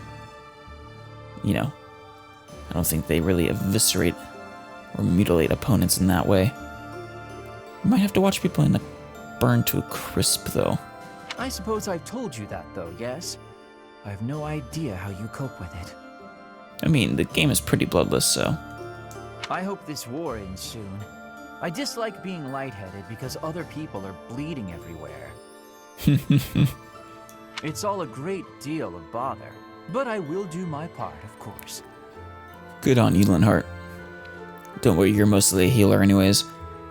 You know... I don't think they really eviscerate or mutilate opponents in that way. You might have to watch people burn to a crisp, though. I suppose I've told you that, though, yes? I have no idea how you cope with it. I mean, the game is pretty bloodless, so... I hope this war ends soon. I dislike being lightheaded because other people are bleeding everywhere. It's all a great deal of bother, but I will do my part, of course. Good on you, Linhart. Don't worry, you're mostly a healer anyways,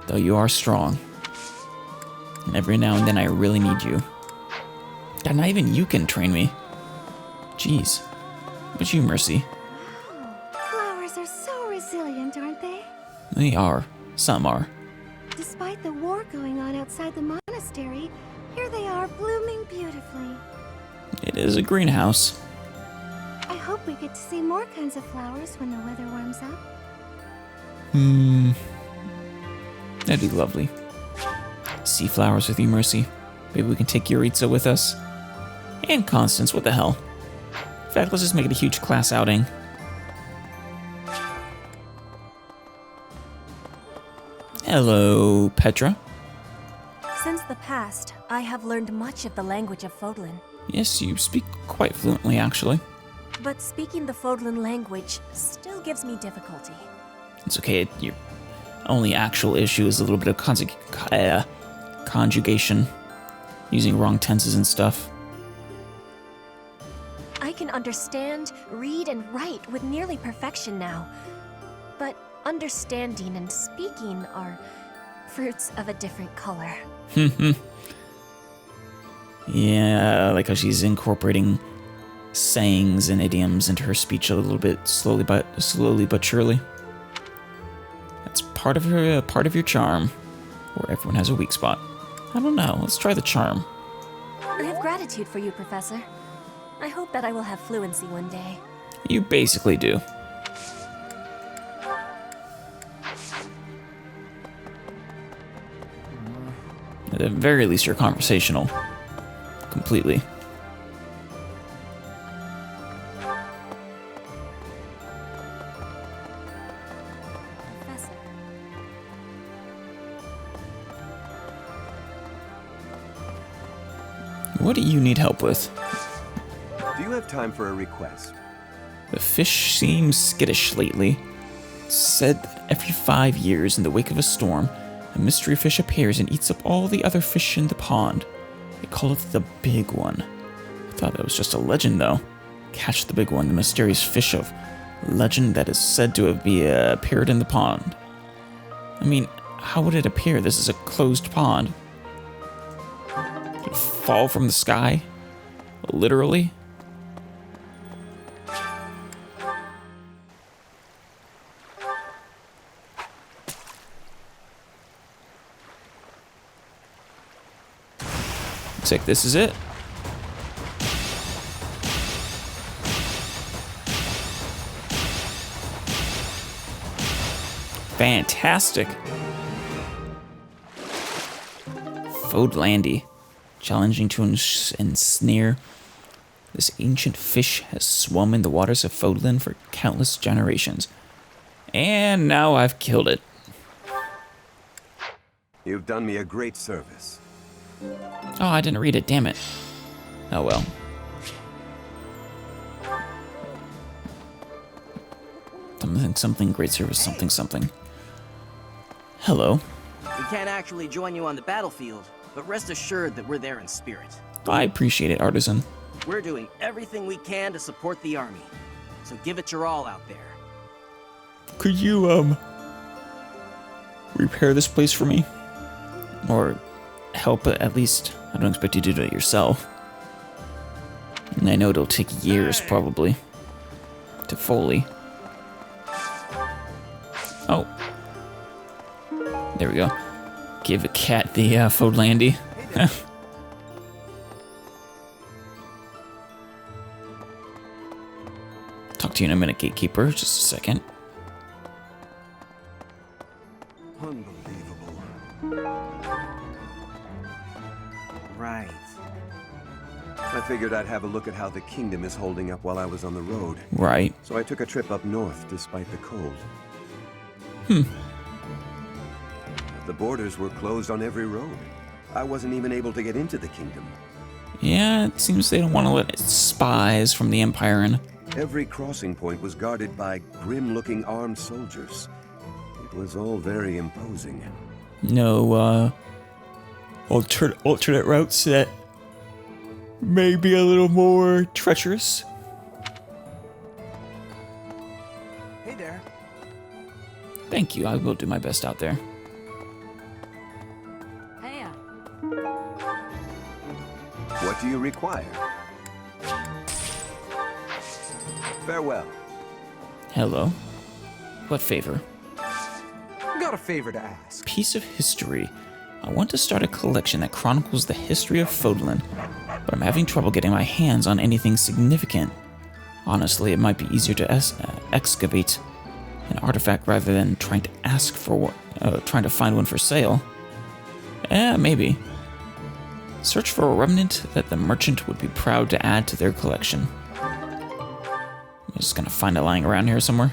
though you are strong. And every now and then I really need you. God, not even you can train me. Jeez. But you, Mercy. Flowers are so resilient, aren't they? They are. Some are. Despite the war going on outside the monastery, here they are blooming beautifully. It is a greenhouse. I hope we get to see more kinds of flowers when the weather warms up. That'd be lovely. See flowers with you, Mercy. Maybe we can take Yuritsa with us. And Constance, what the hell. In fact, let's just make it a huge class outing. Hello, Petra. Since the past, I have learned much of the language of Fodlan. Yes, you speak quite fluently, actually. But speaking the Fodlan language still gives me difficulty. It's okay, your only actual issue is a little bit of conjugation. Using wrong tenses and stuff. I can understand, read, and write with nearly perfection now. But understanding and speaking are fruits of a different color. Yeah, I like how she's incorporating sayings and idioms into her speech a little bit slowly but surely. That's part of your charm, where everyone has a weak spot. I don't know. Let's try the charm. I have gratitude for you, Professor. I hope that I will have fluency one day. You basically do. At the very least, you're conversational. Completely. What do you need help with? Do you have time for a request? The fish seems skittish lately. It's said that every 5 years, in the wake of a storm, a mystery fish appears and eats up all the other fish in the pond. They call it the Big One. I thought that was just a legend, though. Catch the Big One, the mysterious fish of legend that is said to have appeared in the pond. I mean, how would it appear? This is a closed pond. Did it fall from the sky? Literally? Looks like this is it. Fantastic. Fodlandy. Challenging to ensnare. This ancient fish has swum in the waters of Fodland for countless generations. And now I've killed it. You've done me a great service. Oh, I didn't read it, damn it. Oh well. Something, great service, something. Hello. We can't actually join you on the battlefield, but rest assured that we're there in spirit. I appreciate it, Artisan. We're doing everything we can to support the army, so give it your all out there. Could you, repair this place for me? Or help at least. I don't expect you to do it yourself. And I know it'll take years, probably, to fully. Oh. There we go. Give a cat the Fodlandy. Talk to you in a minute, Gatekeeper. Just a second. Unbelievable. Right. I figured I'd have a look at how the kingdom is holding up while I was on the road. Right. So I took a trip up north despite the cold. The borders were closed on every road. I wasn't even able to get into the kingdom. Yeah, it seems they don't want to let spies from the Empire in. Every crossing point was guarded by grim-looking armed soldiers. It was all very imposing. No, alternate routes that may be a little more treacherous. Hey there. Thank you, I will do my best out there. What do you require? Farewell. Hello. What favor? Got a favor to ask. Piece of history. I want to start a collection that chronicles the history of Fodland, but I'm having trouble getting my hands on anything significant. Honestly, it might be easier to excavate an artifact rather than trying to ask for one, trying to find one for sale. Maybe. Search for a remnant that the merchant would be proud to add to their collection. I'm just gonna find it lying around here somewhere.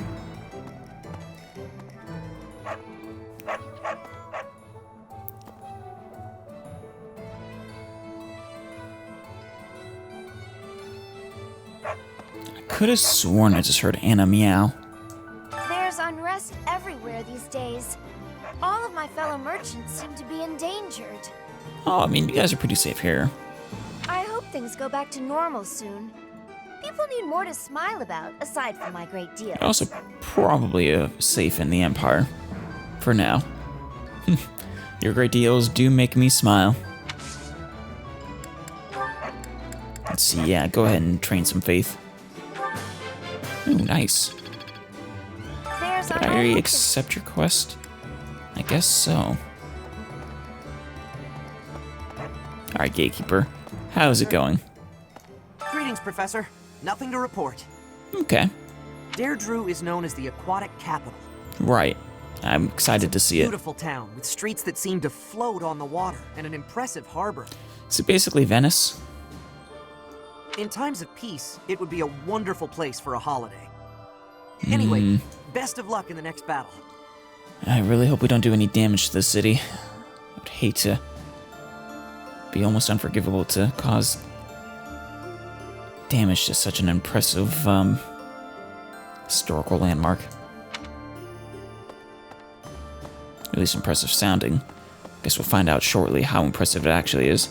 I could have sworn I just heard Anna meow. There's unrest everywhere these days. All of my fellow merchants seem to be endangered. Oh, I mean, you guys are pretty safe here. I hope things go back to normal soon. People need more to smile about, aside from my great deals. You're also probably safe in the Empire. For now. Your great deals do make me smile. Let's see, yeah, go ahead and train some faith. Ooh, nice. Did I accept your quest? I guess so. Alright, Gatekeeper. How's it going? Greetings, Professor. Nothing to report. Okay. Deirdre is known as the aquatic capital. Right. I'm excited to see it. Beautiful town with streets that seem to float on the water and an impressive harbor. Is it basically Venice? In times of peace, it would be a wonderful place for a holiday. Anyway, best of luck in the next battle. I really hope we don't do any damage to the city. I would hate to be almost unforgivable to cause damage to such an impressive historical landmark. At least impressive sounding. Guess we'll find out shortly how impressive it actually is.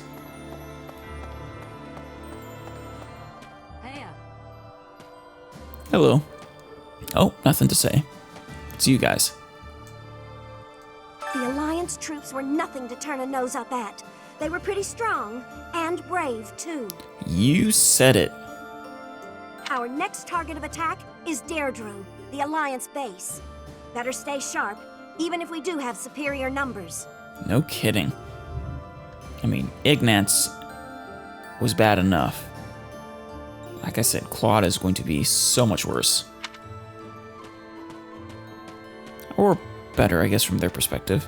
Hello. Oh, nothing to say. It's you guys. The Alliance troops were nothing to turn a nose up at. They were pretty strong, and brave, too. You said it. Our next target of attack is Deirdre, the Alliance base. Better stay sharp, even if we do have superior numbers. No kidding. I mean, Ignatz was bad enough. Like I said, Claude is going to be so much worse. Or better, I guess, from their perspective.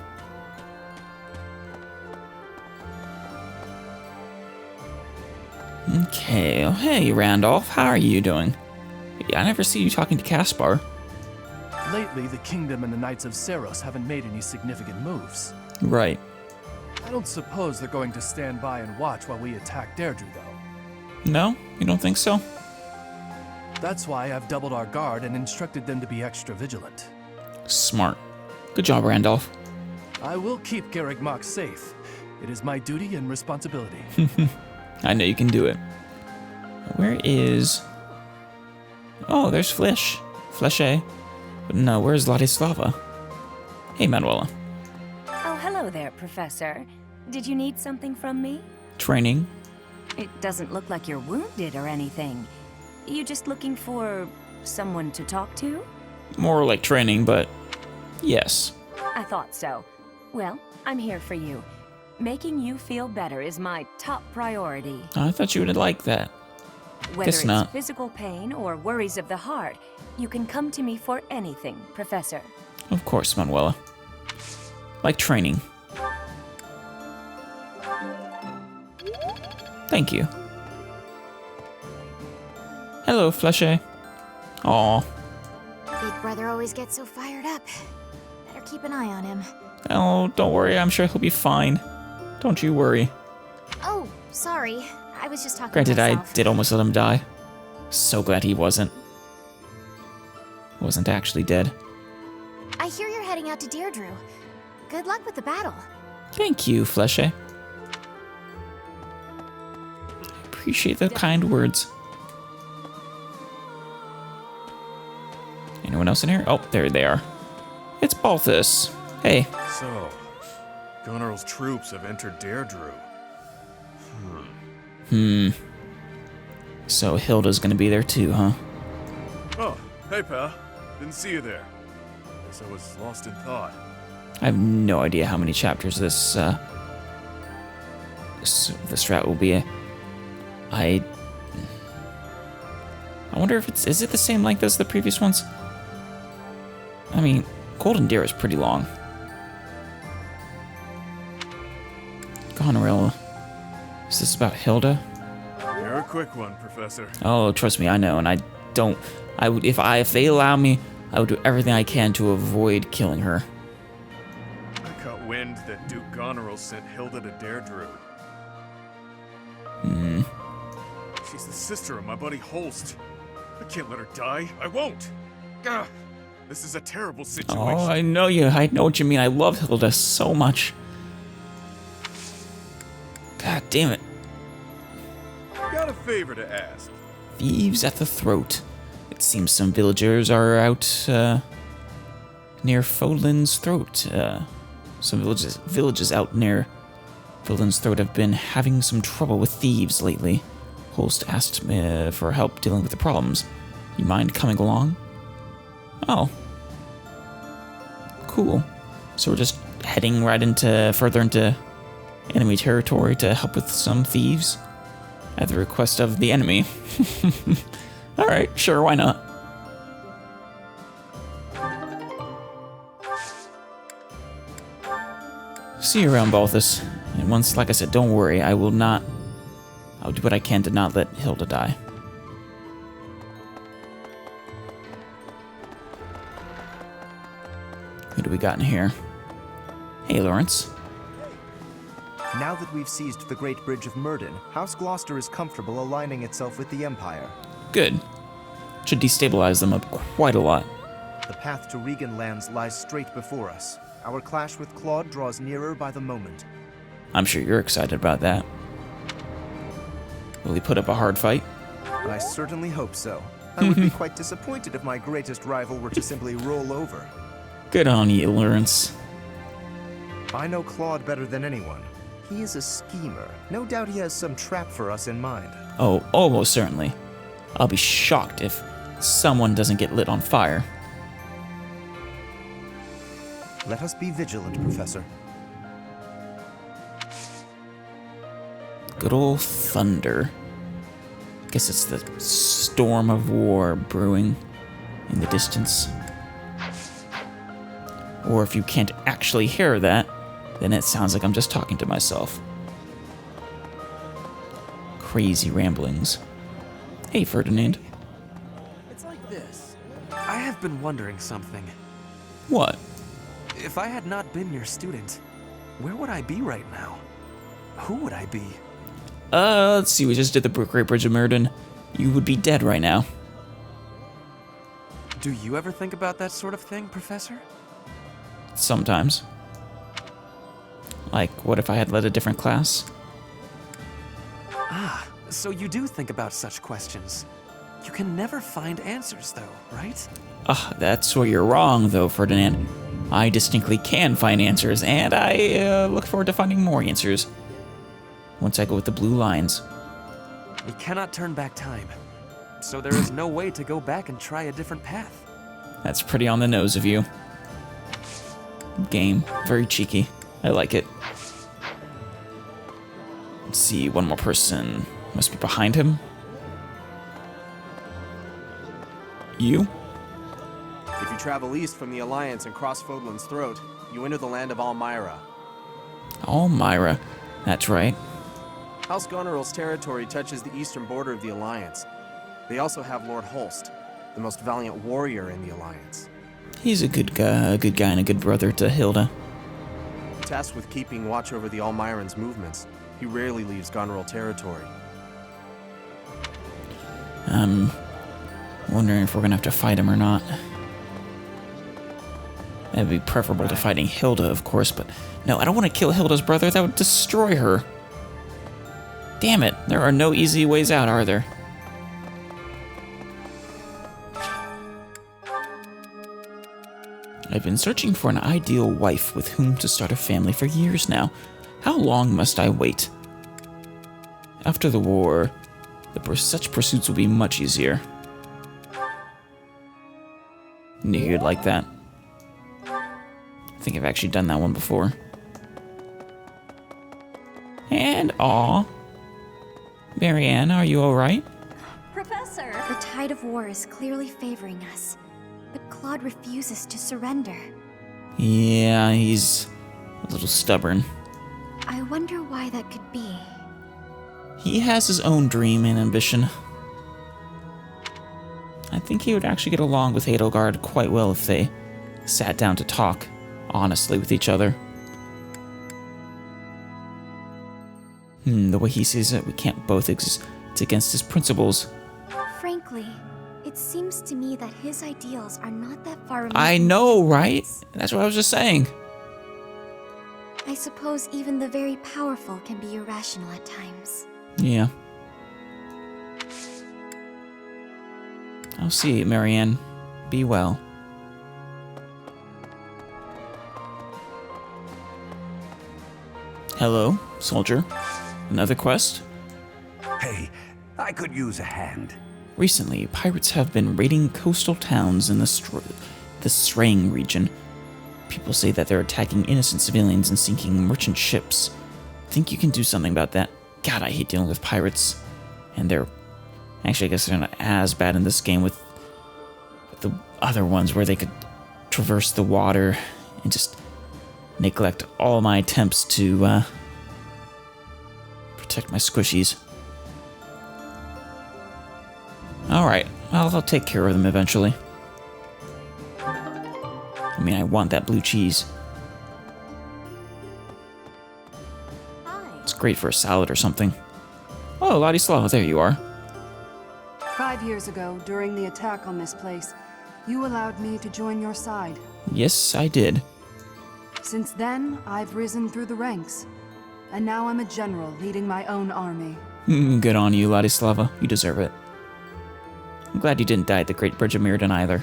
Okay, oh, hey Randolph, how are you doing? I never see you talking to Caspar. Lately, the Kingdom and the Knights of Seros haven't made any significant moves. Right. I don't suppose they're going to stand by and watch while we attack Deirdre, though. No? You don't think so? That's why I've doubled our guard and instructed them to be extra vigilant. Smart. Good job, Randolph. I will keep Garrick Mock safe. It is my duty and responsibility. I know you can do it. Where is... Oh, there's Flesh. Fleshe. But no, where's Ladislava? Hey, Manuela. Oh, hello there, Professor. Did you need something from me? Training. It doesn't look like you're wounded or anything. You just looking for someone to talk to? More like training, but yes. I thought so. Well, I'm here for you. Making you feel better is my top priority. I thought you would like that. Whether Guess it's not. physical pain or worries of the heart, you can come to me for anything, Professor. Of course, Manuela. Like training. Thank you. Hello, Fleshe. Aw. Big brother always gets so fired up. Better keep an eye on him. Oh, don't worry. I'm sure he'll be fine. Don't you worry. Oh, sorry. I was just talking Granted, to I myself. did almost let him die. So glad he wasn't actually dead. I hear you're heading out to Deirdre. Good luck with the battle. Thank you, Fleshe. Appreciate the kind words. Anyone else in here? Oh, there they are. It's Balthus. Hey. So, Gunneral's troops have entered Deirdre. So Hilda's gonna be there too, huh? Oh, hey pal. Didn't see you there. Guess I was lost in thought. I have no idea how many chapters this route will be. I wonder if is it the same length as the previous ones? I mean, Golden Deer is pretty long. Goneril. Is this about Hilda? You're a quick one, Professor. Oh, trust me, I know, and if they allow me, I would do everything I can to avoid killing her. I caught wind that Duke Goneril sent Hilda to Deirdre. She's the sister of my buddy Holst. I can't let her die. I won't. Gah! This is a terrible situation. Oh, I know what you mean. I love Hilda so much. God damn it. Got a favor to ask. Thieves at the throat. It seems some villagers are out near Fodlan's Throat. Some villages out near Fodlan's Throat have been having some trouble with thieves lately. Holst asked me for help dealing with the problems. You mind coming along? Oh. Cool. So we're just heading right further into enemy territory to help with some thieves? At the request of the enemy. Alright, sure, why not? See you around, Balthus. And once, like I said, don't worry, I'll do what I can to not let Hilda die. Who do we got in here? Hey, Lawrence. Now that we've seized the Great Bridge of Myrden, House Gloucester is comfortable aligning itself with the Empire. Good. Should destabilize them up quite a lot. The path to Regan lands lies straight before us. Our clash with Claude draws nearer by the moment. I'm sure you're excited about that. Will he put up a hard fight? I certainly hope so. I would be quite disappointed if my greatest rival were to simply roll over. Good on you, Lawrence. I know Claude better than anyone. He is a schemer. No doubt he has some trap for us in mind. Oh, almost certainly. I'll be shocked if someone doesn't get lit on fire. Let us be vigilant, Professor. Good old thunder. Guess it's the storm of war brewing in the distance. Or if you can't actually hear that, then it sounds like I'm just talking to myself. Crazy ramblings. Hey, Ferdinand. It's like this. I have been wondering something. What? If I had not been your student, where would I be right now? Who would I be? Let's see, we just did the Great Bridge of Myrden. You would be dead right now. Do you ever think about that sort of thing, Professor? Sometimes. Like, what if I had led a different class? Ah, so you do think about such questions. You can never find answers, though, right? That's where you're wrong, though, Ferdinand. I distinctly can find answers, and I look forward to finding more answers. Once I go with the blue lines. We cannot turn back time, so there is no way to go back and try a different path. That's pretty on the nose of you. Game. Very cheeky. I like it. Let's see, one more person. Must be behind him. You? If you travel east from the Alliance and cross Fodlan's Throat, you enter the land of Almyra. Almyra. That's right. House Goneril's territory touches the eastern border of the Alliance. They also have Lord Holst, the most valiant warrior in the Alliance. He's a good guy and a good brother to Hilda. Tasked with keeping watch over the Almyrans' movements, he rarely leaves Goneril territory. I'm wondering if we're gonna have to fight him or not. That'd be preferable to fighting Hilda, of course, but no, I don't want to kill Hilda's brother. That would destroy her. Damn it, there are no easy ways out, are there? I've been searching for an ideal wife with whom to start a family for years now. How long must I wait? After the war, such pursuits will be much easier. Knew you'd like that. I think I've actually done that one before. And aw. Marianne, are you alright? Professor! The tide of war is clearly favoring us, but Claude refuses to surrender. Yeah, he's a little stubborn. I wonder why that could be. He has his own dream and ambition. I think he would actually get along with Edelgard quite well if they sat down to talk honestly with each other. The way he sees it, we can't both exist against his principles. Frankly, it seems to me that his ideals are not that far removed. I know, right? That's what I was just saying. I suppose even the very powerful can be irrational at times. Yeah. I'll see you, Marianne. Be well. Hello, soldier. Another quest? Hey, I could use a hand. Recently, pirates have been raiding coastal towns in the Srang region. People say that they're attacking innocent civilians and sinking merchant ships. Think you can do something about that? God, I hate dealing with pirates. And they're... Actually, I guess they're not as bad in this game with the other ones where they could traverse the water and just neglect all my attempts to protect my squishies. Alright, I'll take care of them eventually. I mean, I want that blue cheese. It's great for a salad or something. Oh, Ladislav, there you are. 5 years ago, during the attack on this place, you allowed me to join your side. Yes, I did. Since then, I've risen through the ranks. And now I'm a general leading my own army. Good on you, Ladislava. You deserve it. I'm glad you didn't die at the Great Bridge of Mirrodin either.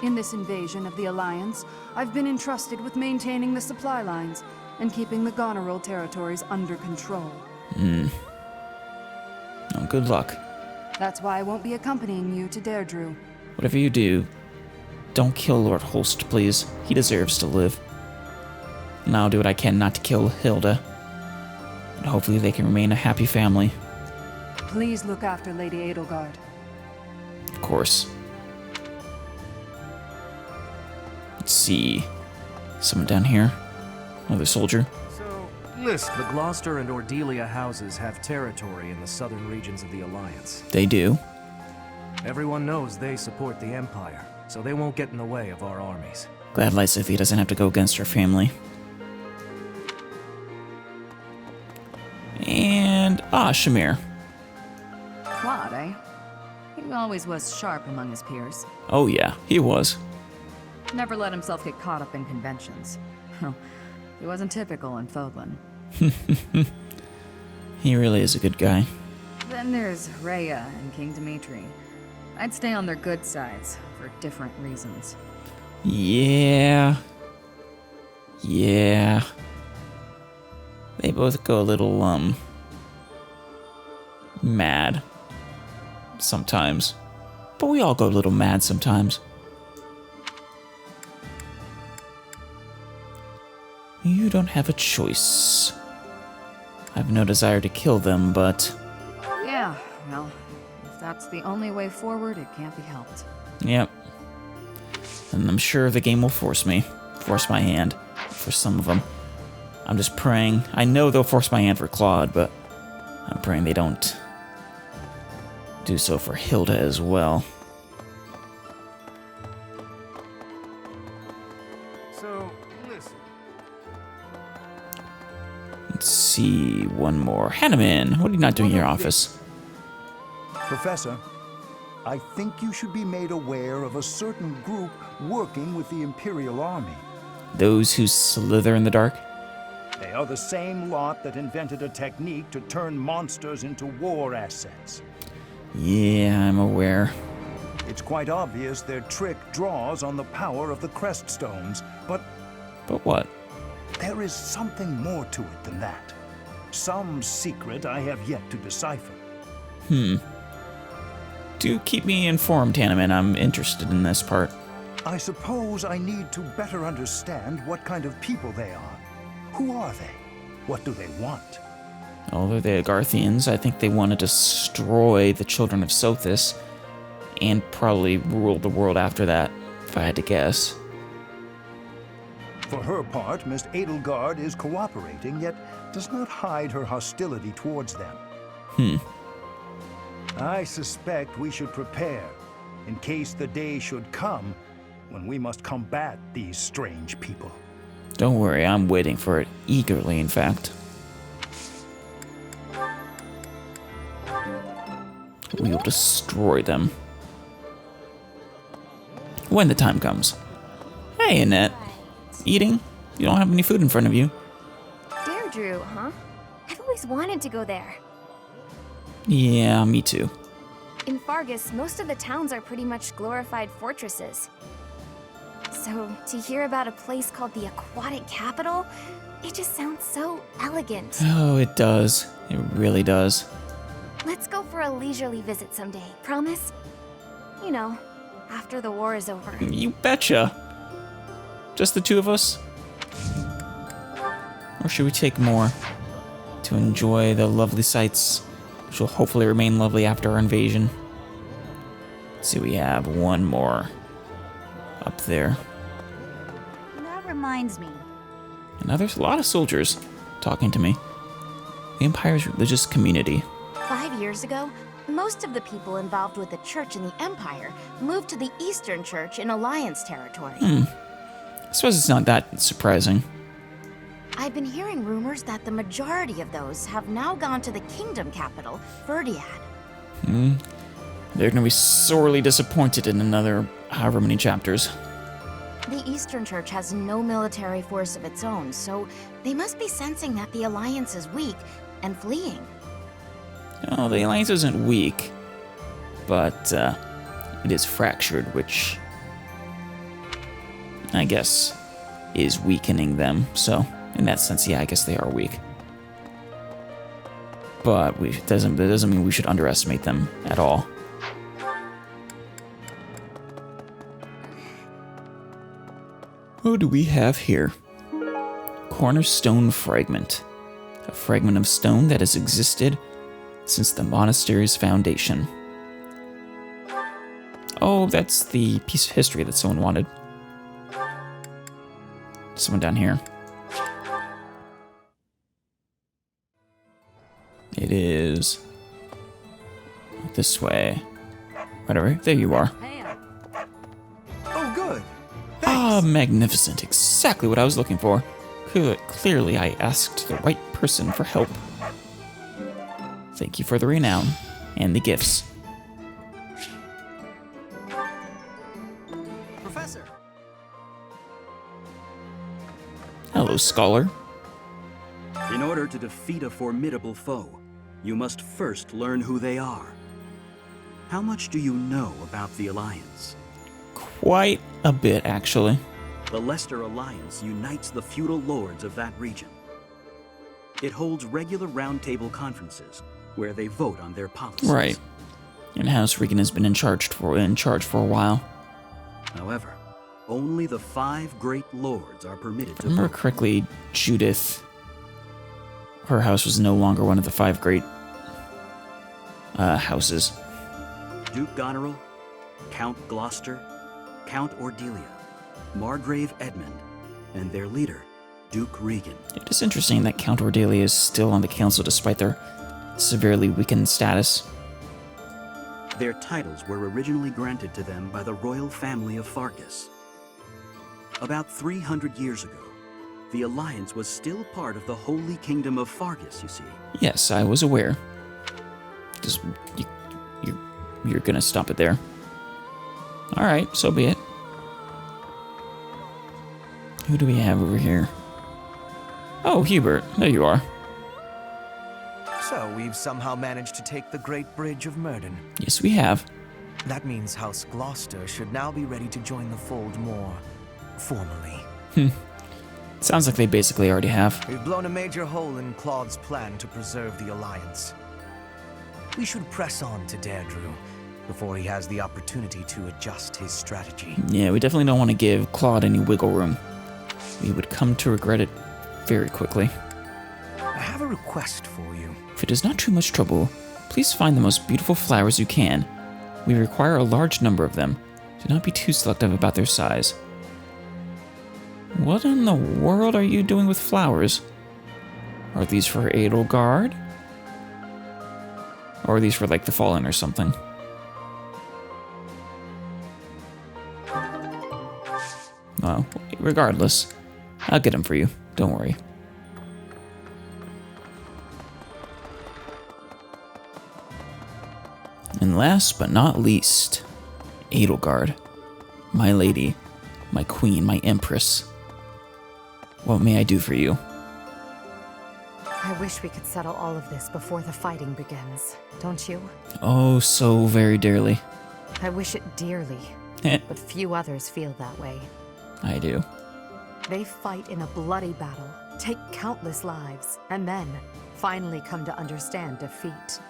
In this invasion of the Alliance, I've been entrusted with maintaining the supply lines and keeping the Goneril territories under control. Oh, good luck. That's why I won't be accompanying you to Deirdre. Whatever you do, don't kill Lord Holst, please. He deserves to live. And I'll do what I can not to kill Hilda. And hopefully they can remain a happy family. Please look after Lady Edelgard. Of course. Let's see. Someone down here. Another soldier. Listen. The Gloucester and Ordelia houses have territory in the southern regions of the Alliance. They do. Everyone knows they support the Empire, so they won't get in the way of our armies. Glad Lysithea doesn't have to go against her family. And, Shamir. Claude, eh? He always was sharp among his peers. Oh yeah, he was. Never let himself get caught up in conventions. He wasn't typical in Fodlan. He really is a good guy. Then there's Rhea and King Dimitri. I'd stay on their good sides, for different reasons. Yeah. Yeah. They both go a little, mad. Sometimes. But we all go a little mad sometimes. You don't have a choice. I have no desire to kill them, but... Yeah, well, if that's the only way forward, it can't be helped. Yep. And I'm sure the game will force my hand for some of them. I'm just praying. I know they'll force my hand for Claude, but I'm praying they don't do so for Hilda as well. So, listen. Let's see, one more. Hanneman, what are you not doing in your office? Professor, I think you should be made aware of a certain group working with the Imperial Army. Those who slither in the dark? They are the same lot that invented a technique to turn monsters into war assets. Yeah, I'm aware. It's quite obvious their trick draws on the power of the crest stones, but... But what? There is something more to it than that. Some secret I have yet to decipher. Do keep me informed, Hanneman. I'm interested in this part. I suppose I need to better understand what kind of people they are. Who are they? What do they want? Oh, they're the Agarthians. I think they want to destroy the children of Sothis and probably rule the world after that, if I had to guess. For her part, Miss Edelgard is cooperating, yet does not hide her hostility towards them. I suspect we should prepare, in case the day should come when we must combat these strange people. Don't worry, I'm waiting for it eagerly, in fact. We will destroy them. When the time comes. Hey, Annette. Eating? You don't have any food in front of you. Deirdre, huh? I've always wanted to go there. Yeah, me too. In Fargus, most of the towns are pretty much glorified fortresses. So, to hear about a place called the Aquatic Capital, it just sounds so elegant. Oh, it does. It really does. Let's go for a leisurely visit someday, promise? You know, after the war is over. You betcha. Just the two of us? Or should we take more to enjoy the lovely sights, which will hopefully remain lovely after our invasion? Let's see, we have one more up there. That reminds me. And now there's a lot of soldiers talking to me. The Empire's religious community. 5 years ago, most of the people involved with the church in the Empire moved to the Eastern Church in Alliance territory. I suppose it's not that surprising. I've been hearing rumors that the majority of those have now gone to the kingdom capital, Verdiad. They're gonna be sorely disappointed in another however many chapters. The Eastern Church has no military force of its own, so they must be sensing that the Alliance is weak and fleeing. No, the Alliance isn't weak, but it is fractured, which I guess is weakening them. So, in that sense, yeah, I guess they are weak. But that doesn't mean we should underestimate them at all. What do we have here? Cornerstone fragment. A fragment of stone that has existed since the monastery's foundation. Oh, that's the piece of history that someone wanted. Someone down here. It is this way. Whatever, there you are. Oh, good. Ah, magnificent. Exactly what I was looking for. Clearly, I asked the right person for help. Thank you for the renown and the gifts. Professor! Hello, scholar. In order to defeat a formidable foe, you must first learn who they are. How much do you know about the Alliance? Quite a bit, actually. The Leicester Alliance unites the feudal lords of that region. It holds regular roundtable conferences where they vote on their policies. Right. And House Regan has been in charge for a while. However, only the 5 great lords are permitted to Remember vote. correctly, Judith, her house was no longer one of the 5 great houses. Duke Goneril, Count Gloucester, Count Ordelia, Margrave Edmund, and their leader, Duke Regan. It is interesting that Count Ordelia is still on the council despite their severely weakened status. Their titles were originally granted to them by the royal family of Farkas. About 300 years ago, the Alliance was still part of the Holy Kingdom of Farkas, you see. Yes, I was aware. Just, you're gonna stop it there. Alright, so be it. Who do we have over here? Oh, Hubert, there you are. So we've somehow managed to take the Great Bridge of Myrden. Yes, we have. That means House Gloucester should now be ready to join the fold more formally. Sounds like they basically already have. We've blown a major hole in Claude's plan to preserve the Alliance. We should press on to Deirdre before he has the opportunity to adjust his strategy. Yeah, we definitely don't want to give Claude any wiggle room. We would come to regret it very quickly. I have a request for you. If it is not too much trouble, please find the most beautiful flowers you can. We require a large number of them. Do not be too selective about their size. What in the world are you doing with flowers? Are these for Edelgard? Or are these for, like, the Fallen or something? Well, regardless, I'll get them for you. Don't worry. And last but not least, Edelgard. My lady, my queen, my empress. What may I do for you? I wish we could settle all of this before the fighting begins, don't you? Oh, so very dearly. I wish it dearly, but few others feel that way. I do. They fight in a bloody battle, take countless lives, and then finally come to understand defeat.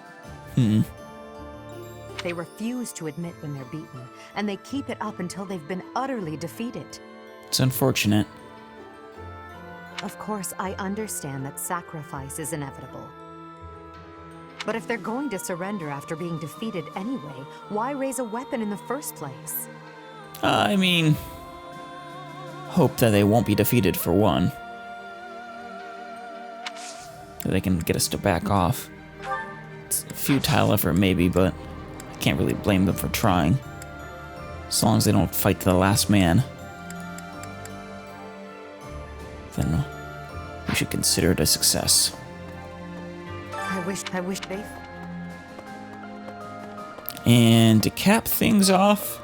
They refuse to admit when they're beaten, and they keep it up until they've been utterly defeated. It's unfortunate. Of course, I understand that sacrifice is inevitable. But if they're going to surrender after being defeated anyway, why raise a weapon in the first place? I mean, hope that they won't be defeated for one. so they can get us to back off. It's a futile effort maybe, but I can't really blame them for trying. As long as they don't fight to the last man, then we should consider it a success. I wish they... And to cap things off,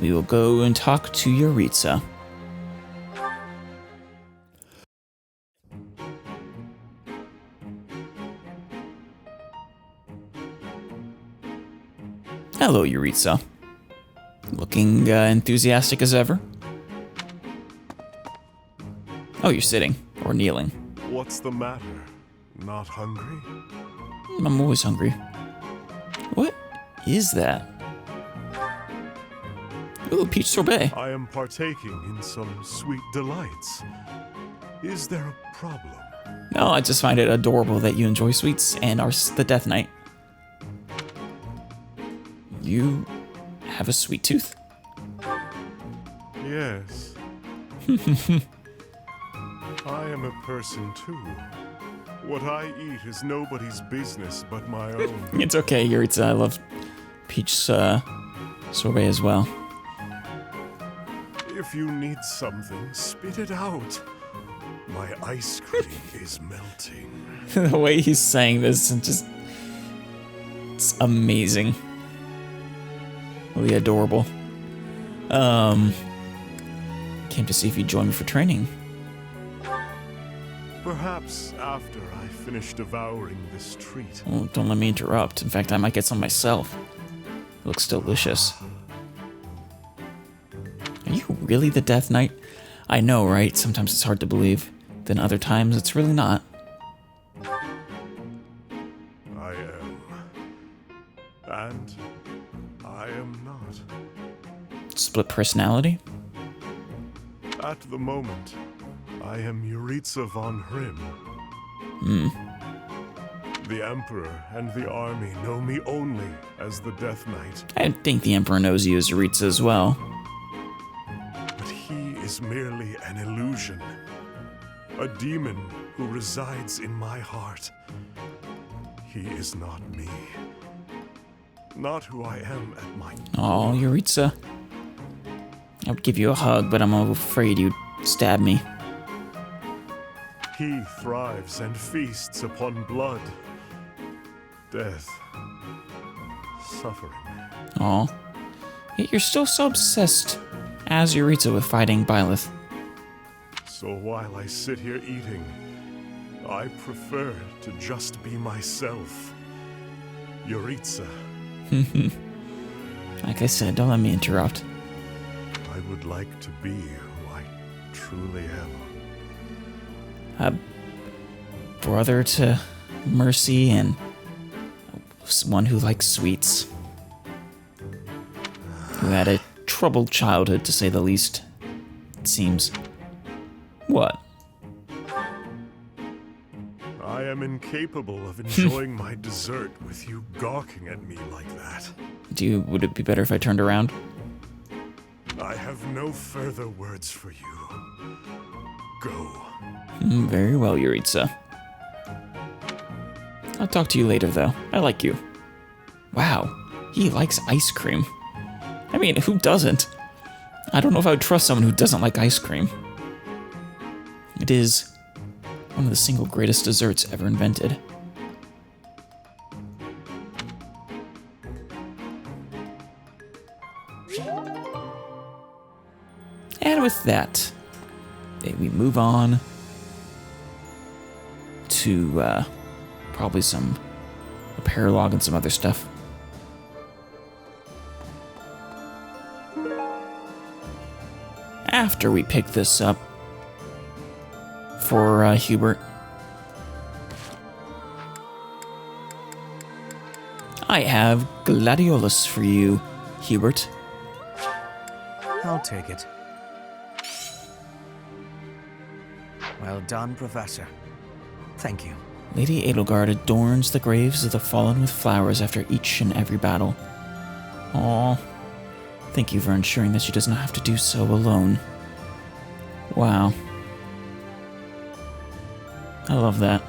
we will go and talk to Yuritsa. Hello, Yuritsa. Looking enthusiastic as ever? Oh, you're sitting, or kneeling. What's the matter? Not hungry? I'm always hungry. What is that? Ooh, peach sorbet. I am partaking in some sweet delights. Is there a problem? No, I just find it adorable that you enjoy sweets and are the Death Knight. You have a sweet tooth? Yes. I am a person too. What I eat is nobody's business but my own. It's okay, Yuritsa. I love peach sorbet as well. If you need something, spit it out. My ice cream is melting. The way he's saying this, it's amazing. Really adorable. Came to see if you'd join me for training. Perhaps after I finish devouring this treat. Oh, don't let me interrupt. In fact, I might get some myself. It looks delicious. Are you really the Death Knight? I know, right? Sometimes it's hard to believe. Then other times it's really not. I am. And I am not. Split personality? At the moment, I am Yuritsa von Hrim. The Emperor and the army know me only as the Death Knight. I think the Emperor knows you as Yuritsa as well. But he is merely an illusion. A demon who resides in my heart. He is not me. Not who I am at my... Oh, Yuritsa. I would give you a hug, but I'm afraid you'd stab me. He thrives and feasts upon blood, death, suffering. Oh, yet you're still so obsessed as Yuritsa with fighting Byleth. So while I sit here eating, I prefer to just be myself. Yuritsa. Like I said, don't let me interrupt. I would like to be who I truly am. A brother to Mercy and one who likes sweets. Who had a troubled childhood, to say the least, it seems. What? I am incapable of enjoying my dessert with you gawking at me like that. Would it be better if I turned around? I have no further words for you. Go. Very well, Yuritsa. I'll talk to you later, though. I like you. Wow, he likes ice cream. I mean, who doesn't? I don't know if I would trust someone who doesn't like ice cream. It is one of the single greatest desserts ever invented. And with that, we move on to probably a paralog and some other stuff. After we pick this up for Hubert, I have Gladiolus for you, Hubert. I'll take it. Well done, Professor. Thank you. Lady Edelgard adorns the graves of the fallen with flowers after each and every battle. Aww. Thank you for ensuring that she does not have to do so alone. Wow. I love that.